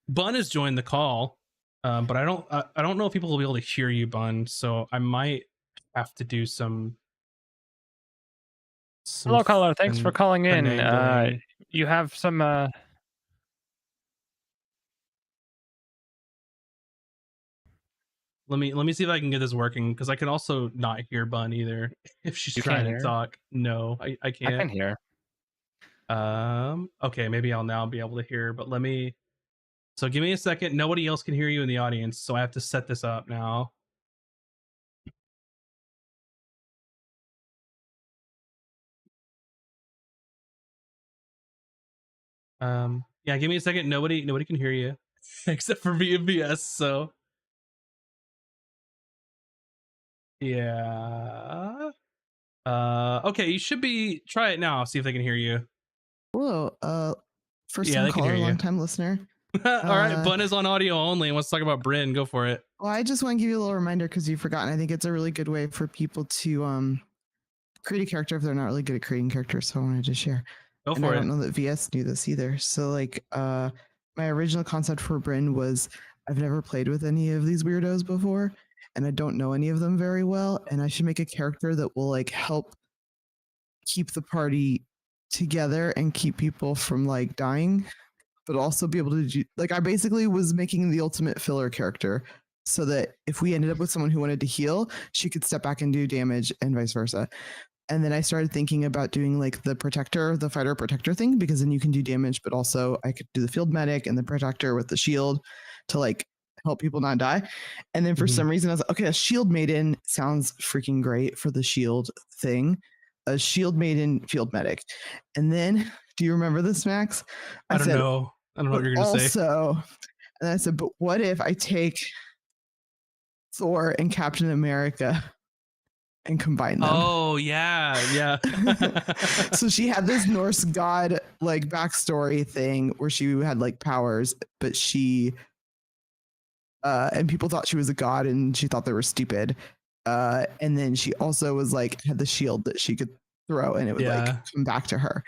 Bun has joined the call, but I don't know if people will be able to hear you, Bun. So I might have to do some Hello, caller. Thanks for calling in. finagling. You have some Let me see if I can get this working, because I can also not hear Bun either if she's you can't trying to hear? talk. No, I I can't. can hear. Okay, maybe I'll now be able to hear, but let me, so give me a second. Nobody else can hear you in the audience, so I have to set this up now. Yeah, give me a second. Nobody can hear you except for VMBS. So yeah. Okay, you should be, try it now. See if they can hear you. Hello, first Yeah, time they can hear caller, you. long time listener. All right, Bun is on audio only and wants to talk about Bryn. Go for it. Well, I just want to give you a little reminder because you've forgotten. I think it's a really good way for people to create a character if they're not really good at creating characters. So I wanted to share. Go And I for don't it. know that VS knew this either. So like my original concept for Bryn was I've never played with any of these weirdos before, and I don't know any of them very well, and I should make a character that will like help keep the party together and keep people from like dying, but also be able to do like I basically was making the ultimate filler character so that if we ended up with someone who wanted to heal, she could step back and do damage and vice versa. And then I started thinking about doing like the fighter protector thing, because then you can do damage, but also I could do the field medic and the protector with the shield to like help people not die. And then for some reason I was like, okay, a shield maiden sounds freaking great for the shield thing. A shield maiden field medic. And then, do you remember this, Max? I don't know what you're gonna say. And I said, but what if I take Thor and Captain America and combine them? Oh yeah. So she had this Norse god like backstory thing where she had like powers, but she and people thought she was a god and she thought they were stupid. And then she also was like had the shield that she could throw and it would like come back to her.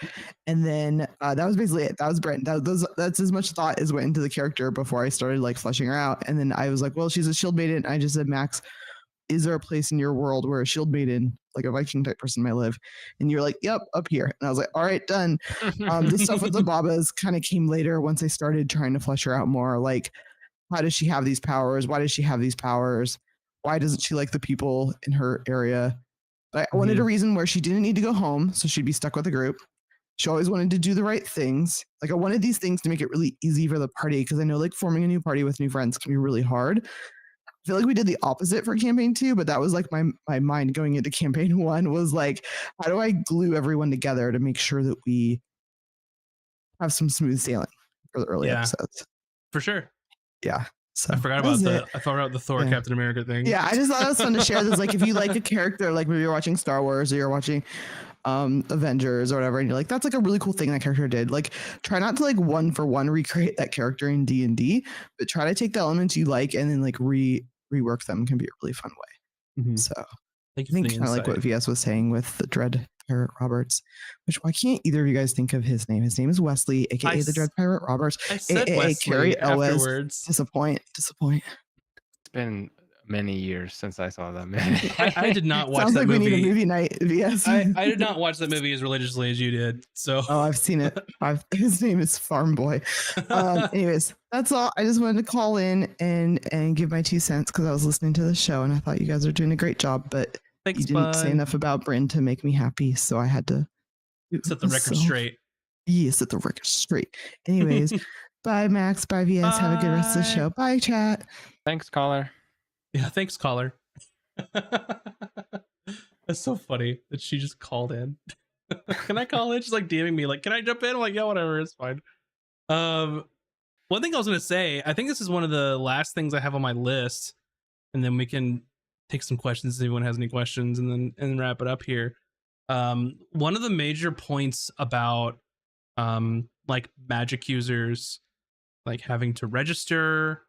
And then that was basically it. That was Brent. That's as much thought as went into the character before I started like fleshing her out. And then I was like, well, she's a shield maiden. And I just said, Max, is there a place in your world where a shield maiden, like a Viking type person, might live? And you're like, yep, up here. And I was like, all right, done. The stuff with the Babas kind of came later once I started trying to flesh her out more. Like, how does she have these powers? Why does she have these powers? Why doesn't she like the people in her area? But I wanted a reason where she didn't need to go home, so she'd be stuck with a group. She always wanted to do the right things. Like, I wanted these things to make it really easy for the party, because I know like forming a new party with new friends can be really hard. I feel like we did the opposite for campaign 2, but that was like my mind going into campaign 1 was like, how do I glue everyone together to make sure that we have some smooth sailing for the early episodes? For sure. Yeah. So I forgot about the Thor Captain America thing. Yeah, I just thought it was fun to share this. Like, if you like a character, like maybe you're watching Star Wars or you're watching Avengers or whatever, and you're like, that's like a really cool thing that character did. Like, try not to like one for one recreate that character in D&D, but try to take the elements you like and then like rework them. Can be a really fun way. So I think kind of like what VS was saying with the Dread Pirate Roberts, which why can't either of you guys think of his name? His name is Wesley, aka the Dread Pirate Roberts, aka Carrie Elwes. Disappoint. It's been many years since I saw that movie. I did not watch Sounds that like movie. We need a movie night. VS. I did not watch that movie as religiously as you did. So I've seen it. His name is Farm Boy. Anyways, that's all. I just wanted to call in and give my 2 cents because I was listening to the show and I thought you guys are doing a great job, but thanks, you didn't say enough about Bryn to make me happy, so I had to set the record straight. Yeah, set the record straight. Anyways, bye Max, bye VS. Bye. Have a good rest of the show. Bye chat. Thanks, caller. Yeah, thanks, caller. That's so funny that she just called in. Can I call in? She's like DMing me, like, can I jump in? I'm like, yeah, whatever, it's fine. One thing I was gonna say, I think this is one of the last things I have on my list, and then we can take some questions if anyone has any questions, and then wrap it up here. One of the major points about like magic users like having to register,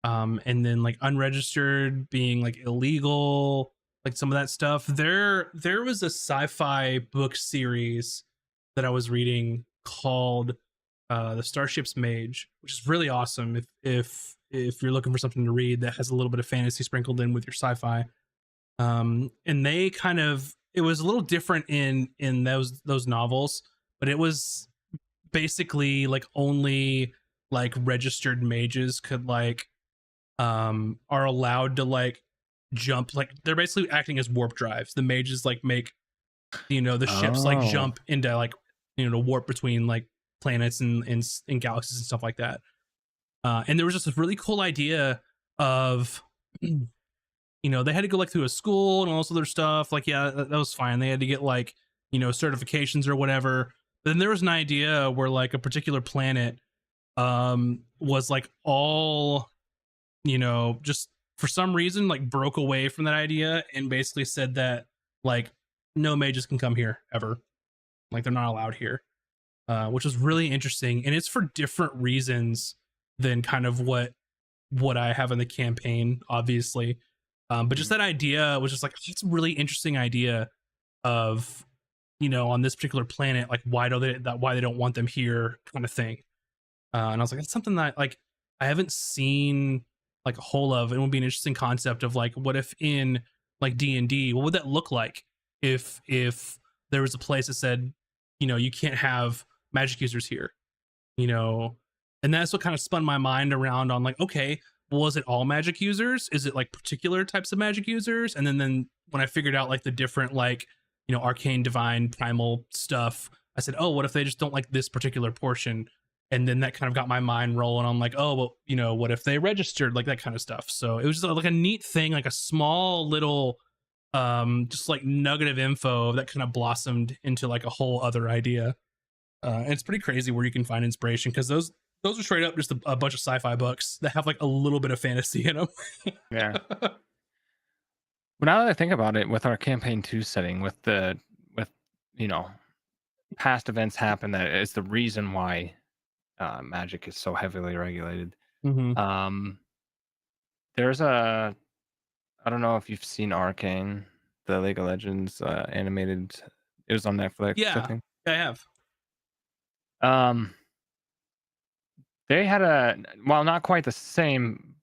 and then like unregistered being like illegal, like some of that stuff. There was a sci-fi book series that I was reading called The Starship's Mage, which is really awesome if you're looking for something to read that has a little bit of fantasy sprinkled in with your sci-fi. And they kind of, it was a little different in those novels, but it was basically like only like registered mages could like are allowed to like jump, like they're basically acting as warp drives. The mages like make, you know, the ships like jump into like, you know, to warp between like planets and galaxies and stuff like that. And there was just a really cool idea of, you know, they had to go like through a school and all this other stuff. Like, yeah, that was fine. They had to get like, you know, certifications or whatever. But then there was an idea where like a particular planet was like all, you know, just for some reason like broke away from that idea and basically said that like no mages can come here ever. Like they're not allowed here, which was really interesting. And it's for different reasons than kind of what I have in the campaign, obviously. But just that idea was just like, it's a really interesting idea of, you know, on this particular planet, like why they don't want them here kind of thing. And I was like, that's something that like I haven't seen like a whole of. It would be an interesting concept of like, what if in like D&D, what would that look like if there was a place that said, you know, you can't have magic users here, you know? And that's what kind of spun my mind around on like, okay, was it all magic users? Is it like particular types of magic users? And then when I figured out like the different like, arcane, divine, primal stuff, I said, oh, what if they just don't like this particular portion? And then that kind of got my mind rolling on like, oh, well, what if they registered, like that kind of stuff. So it was just like a neat thing, like a small little just like nugget of info that kind of blossomed into like a whole other idea. And it's pretty crazy where you can find inspiration, because those are straight up just a bunch of sci-fi books that have like a little bit of fantasy in them. Yeah. Well, now that I think about it, with our campaign 2 setting, with past events happen, that is the reason why magic is so heavily regulated. Mm-hmm. There's I don't know if you've seen Arcane, the League of Legends animated. It was on Netflix, I Yeah, think. I have. They had well, not quite the same.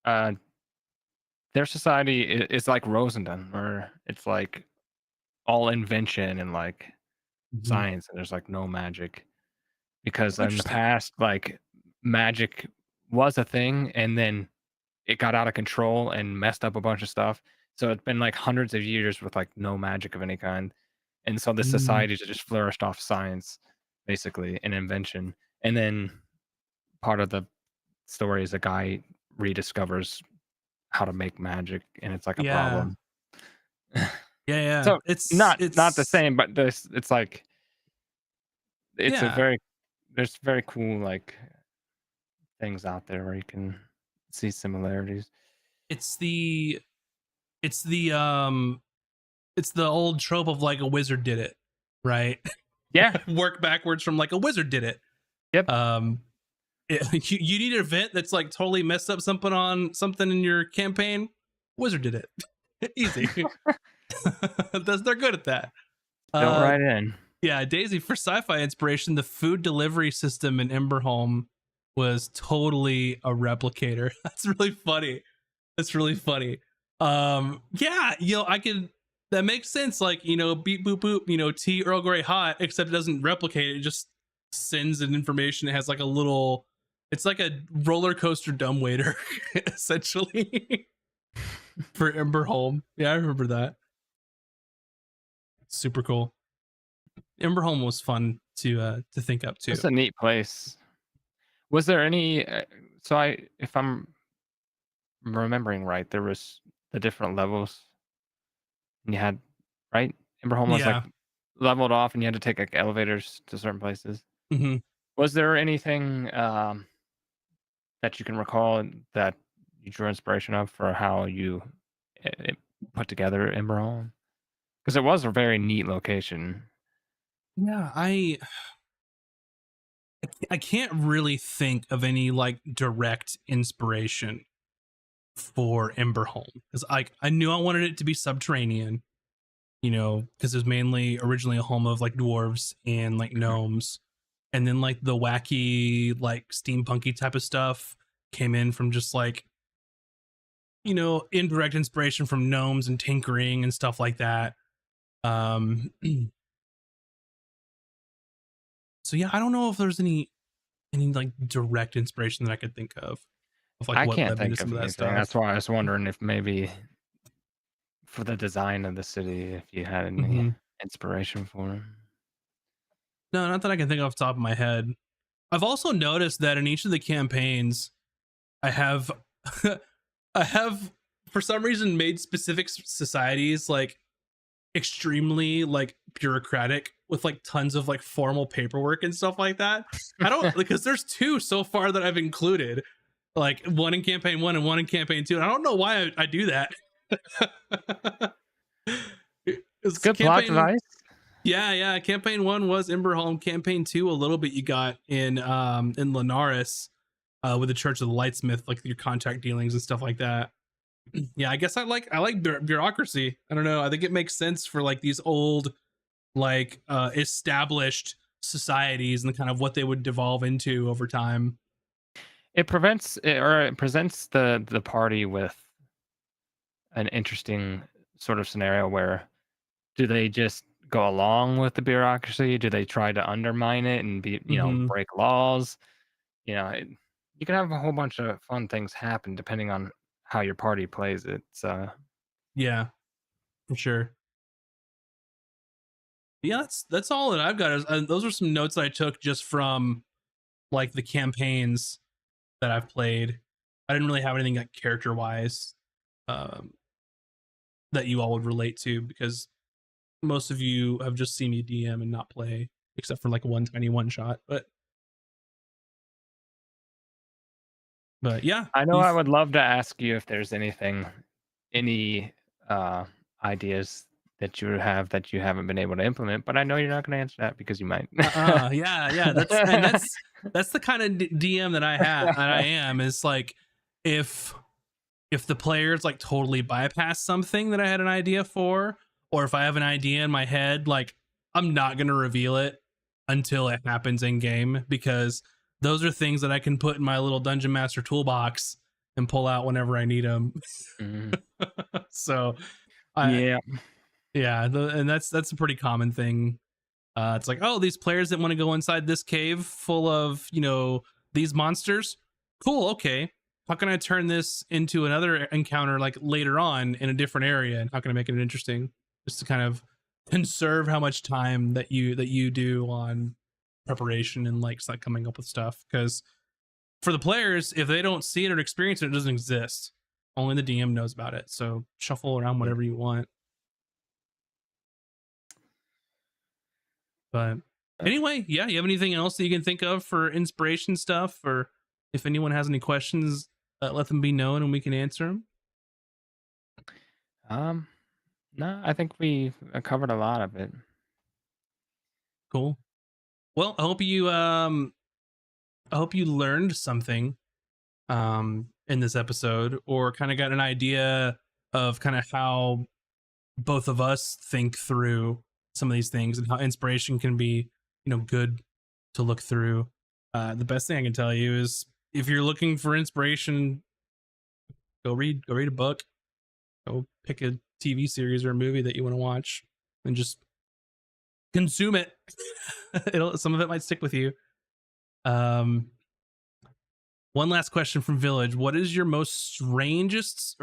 Their society is like Rosendon, where it's like all invention and like science, and there's like no magic. Because in the Interesting. past, like, magic was a thing, and then it got out of control and messed up a bunch of stuff. So it's been like hundreds of years with like no magic of any kind. And so the societies just flourished off science, basically, and invention. And then part of the story is a guy rediscovers how to make magic, and it's like a problem. Yeah. So It's not the same, but it's like it's a Yeah. there's very cool like things out there where you can see similarities. It's the old trope of like a wizard did it, right? Yeah. Work backwards from like a wizard did it. Yep. You need an event that's like totally messed up something in your campaign. Wizard did it. Easy. They're good at that. Don't write in. Yeah, Daisy, for sci-fi inspiration, the food delivery system in Emberholm was totally a replicator. That's really funny. Yeah, that makes sense. Like, beep boop boop, tea Earl Grey hot, except it doesn't replicate. It just sends an information. It has like it's like a roller coaster dumbwaiter, essentially. For Emberholm. Yeah, I remember that. Super cool. Emberholm was fun to think up too. It's a neat place. Was there any? If I'm remembering right, there was the different levels, and you had right. Emberholm was like leveled off, and you had to take like elevators to certain places. Mm-hmm. Was there anything that you can recall that you drew inspiration of for how you put together Emberholm? Because it was a very neat location. Yeah, I can't really think of any like direct inspiration for Emberholm, because I knew I wanted it to be subterranean, because it was mainly originally a home of like dwarves and like gnomes, and then like the wacky like steampunky type of stuff came in from just like indirect inspiration from gnomes and tinkering and stuff like that. So yeah, I don't know if there's any like direct inspiration that I could think of like I what can't led me to think some of of that anything. stuff. That's why I was wondering if maybe for the design of the city, if you had any inspiration for it. No, not that I can think off the top of my head. I've also noticed that in each of the campaigns, I have for some reason made specific societies like extremely like bureaucratic with like tons of like formal paperwork and stuff like that. I don't because there's 2 so far that I've included, like one in campaign 1 and one in campaign 2. And I don't know why I do that. It's good plot device. Yeah. Campaign 1 was Emberholm. Campaign 2, a little bit you got in Linares, with the Church of the Lightsmith, like your contact dealings and stuff like that. Yeah, I guess I like bureaucracy. I don't know. I think it makes sense for like these old, like established societies and kind of what they would devolve into over time. It presents the party with an interesting sort of scenario where do they just go along with the bureaucracy? Do they try to undermine it and break laws? You you can have a whole bunch of fun things happen depending on how your party plays it. So Yeah, for sure. Yeah, that's all that I've got. Those are some notes that I took just from like the campaigns that I've played. I didn't really have anything like character wise um, that you all would relate to, because most of you have just seen me DM and not play, except for like one tiny one shot. But yeah, I know I would love to ask you if there's any uh, ideas that you have that you haven't been able to implement, but I know you're not going to answer that because you might. yeah, that's the kind of DM that I am, is like, if the players like totally bypass something that I had an idea for, or if I have an idea in my head, like, I'm not going to reveal it until it happens in game, because those are things that I can put in my little dungeon master toolbox and pull out whenever I need them. Mhm. So I Yeah. yeah, and that's a pretty common thing. It's like, oh, these players that want to go inside this cave full of, these monsters. Cool. Okay. How can I turn this into another encounter like later on in a different area? And how can I make it interesting? Just to kind of conserve how much time that you do on preparation and like coming up with stuff. Because for the players, if they don't see it or experience it, it doesn't exist. Only the DM knows about it. So shuffle around whatever you want. But anyway, yeah, you have anything else that you can think of for inspiration stuff, or if anyone has any questions, let them be known and we can answer them. No, I think we covered a lot of it. Cool. Well, I hope you learned something in this episode, or kind of got an idea of kind of how both of us think through some of these things, and how inspiration can be, good to look through. The best thing I can tell you is, if you're looking for inspiration, go read a book, go pick a TV series or a movie that you want to watch, and just consume it. Some of it might stick with you. One last question from Village. What is your strangest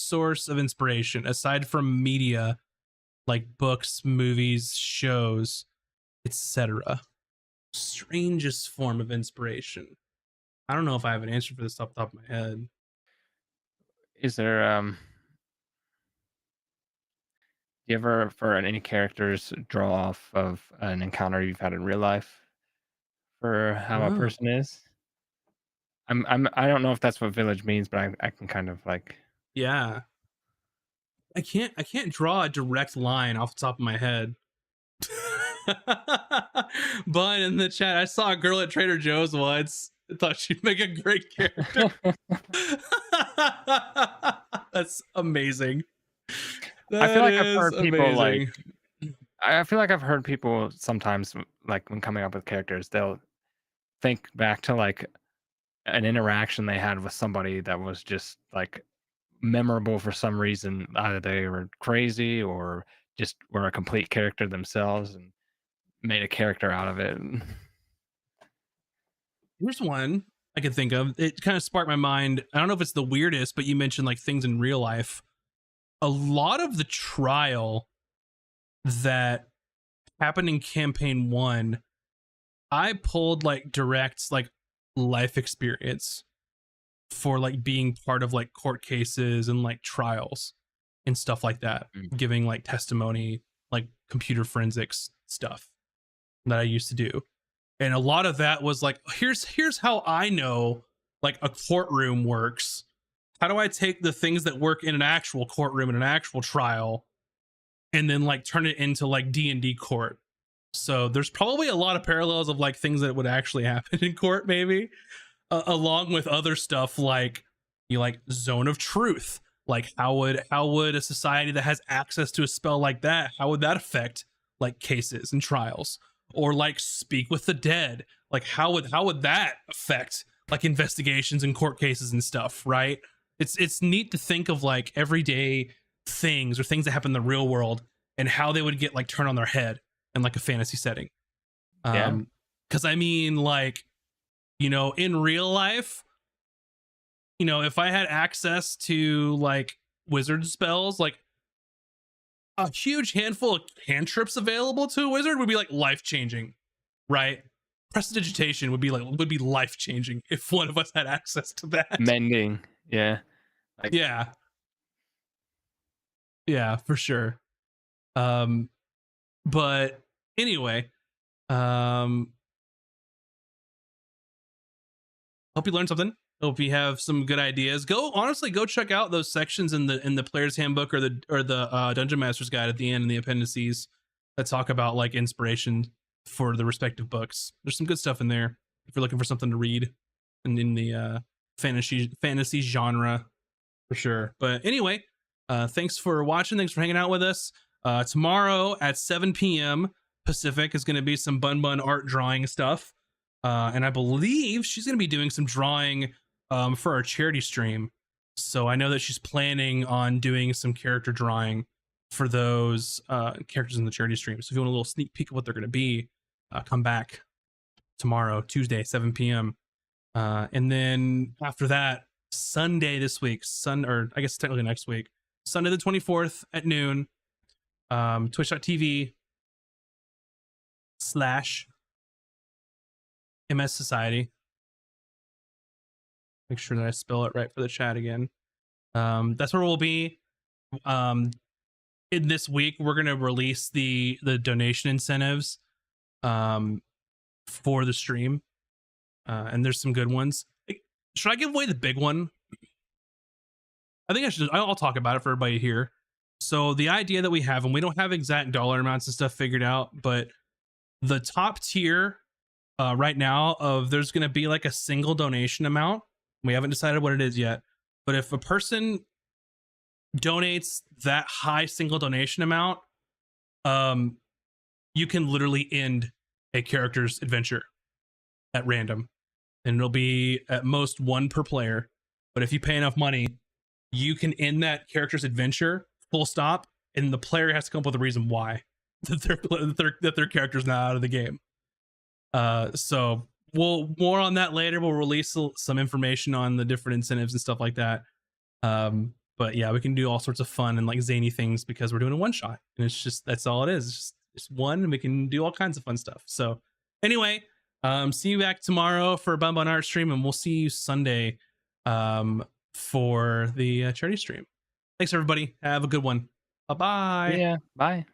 source of inspiration, aside from media like books, movies, shows, etc.? Strangest form of inspiration. I don't know if I have an answer for this off the top of my head. Is there do you ever, for any characters, draw off of an encounter you've had in real life for how a Oh, person is? I don't know if that's what village means, but I can kind of like. yeah. I can't draw a direct line off the top of my head. But in the chat, I saw a girl at Trader Joe's once. I thought she'd make a great character. That's amazing. I feel That like I've is heard people like. amazing. I feel like I've heard people sometimes, like when coming up with characters, they'll think back to like an interaction they had with somebody that was just like memorable for some reason. Either they were crazy or just were a complete character themselves and made a character out of it. Here's one I can think of. It kind of sparked my mind. I don't know if it's the weirdest, but you mentioned like things in real life. A lot of the trial that happened in campaign 1, I pulled like direct like life experience for like being part of like court cases and like trials and stuff like that, giving like testimony, like computer forensics stuff that I used to do. And a lot of that was like, here's how I know like a courtroom works. How do I take the things that work in an actual courtroom in an actual trial and then like turn it into like D&D court? So there's probably a lot of parallels of like things that would actually happen in court, maybe, along with other stuff like like zone of truth. Like how would a society that has access to a spell like that, how would that affect like cases and trials? Or like speak with the dead, like how would that affect like investigations and court cases and stuff, right? It's neat to think of like everyday things or things that happen in the real world and how they would get like turned on their head in like a fantasy setting. Yeah. Because I mean, like, You know, in real life, you know, if I had access to like wizard spells, like a huge handful of cantrips available to a wizard would be like life changing, right? Prestidigitation would be life changing if one of us had access to that. Mending, yeah. Like, Yeah. Yeah, for sure. But anyway, hope you learned something. Hope you have some good ideas. Honestly, go check out those sections in the player's handbook or the dungeon master's guide at the end in the appendices that talk about like inspiration for the respective books. There's some good stuff in there if you're looking for something to read and in the fantasy genre for sure. But anyway, thanks for watching. Thanks for hanging out with us. Tomorrow at 7 p.m. Pacific is going to be some Bun art drawing stuff. And I believe she's going to be doing some drawing for our charity stream. So I know that she's planning on doing some character drawing for those characters in the charity stream. So if you want a little sneak peek of what they're going to be, come back tomorrow, Tuesday, 7 p.m. And then after that, Sunday this week, or I guess technically next week, Sunday the 24th at noon, twitch.tv/MS Society. Make sure that I spell it right for the chat again. That's where we'll be. In this week, we're gonna release the donation incentives for the stream. And there's some good ones. Should I give away the big one? I think I should. I'll talk about it for everybody here. So the idea that we have, and we don't have exact dollar amounts and stuff figured out, but the top tier right now of there's going to be like a single donation amount. We haven't decided what it is yet, but if a person donates that high single donation amount, you can literally end a character's adventure at random, and it'll be at most one per player. But if you pay enough money, you can end that character's adventure full stop, and the player has to come up with a reason why that their character's not out of the game. So more on that later. We'll release some information on the different incentives and stuff like that. But yeah, we can do all sorts of fun and like zany things because we're doing a one shot, and it's just, that's all it is. It's just one, and we can do all kinds of fun stuff. So anyway, see you back tomorrow for Bun Art stream, and we'll see you Sunday for the charity stream. Thanks everybody. Have a good one. Bye-bye. Yeah, bye.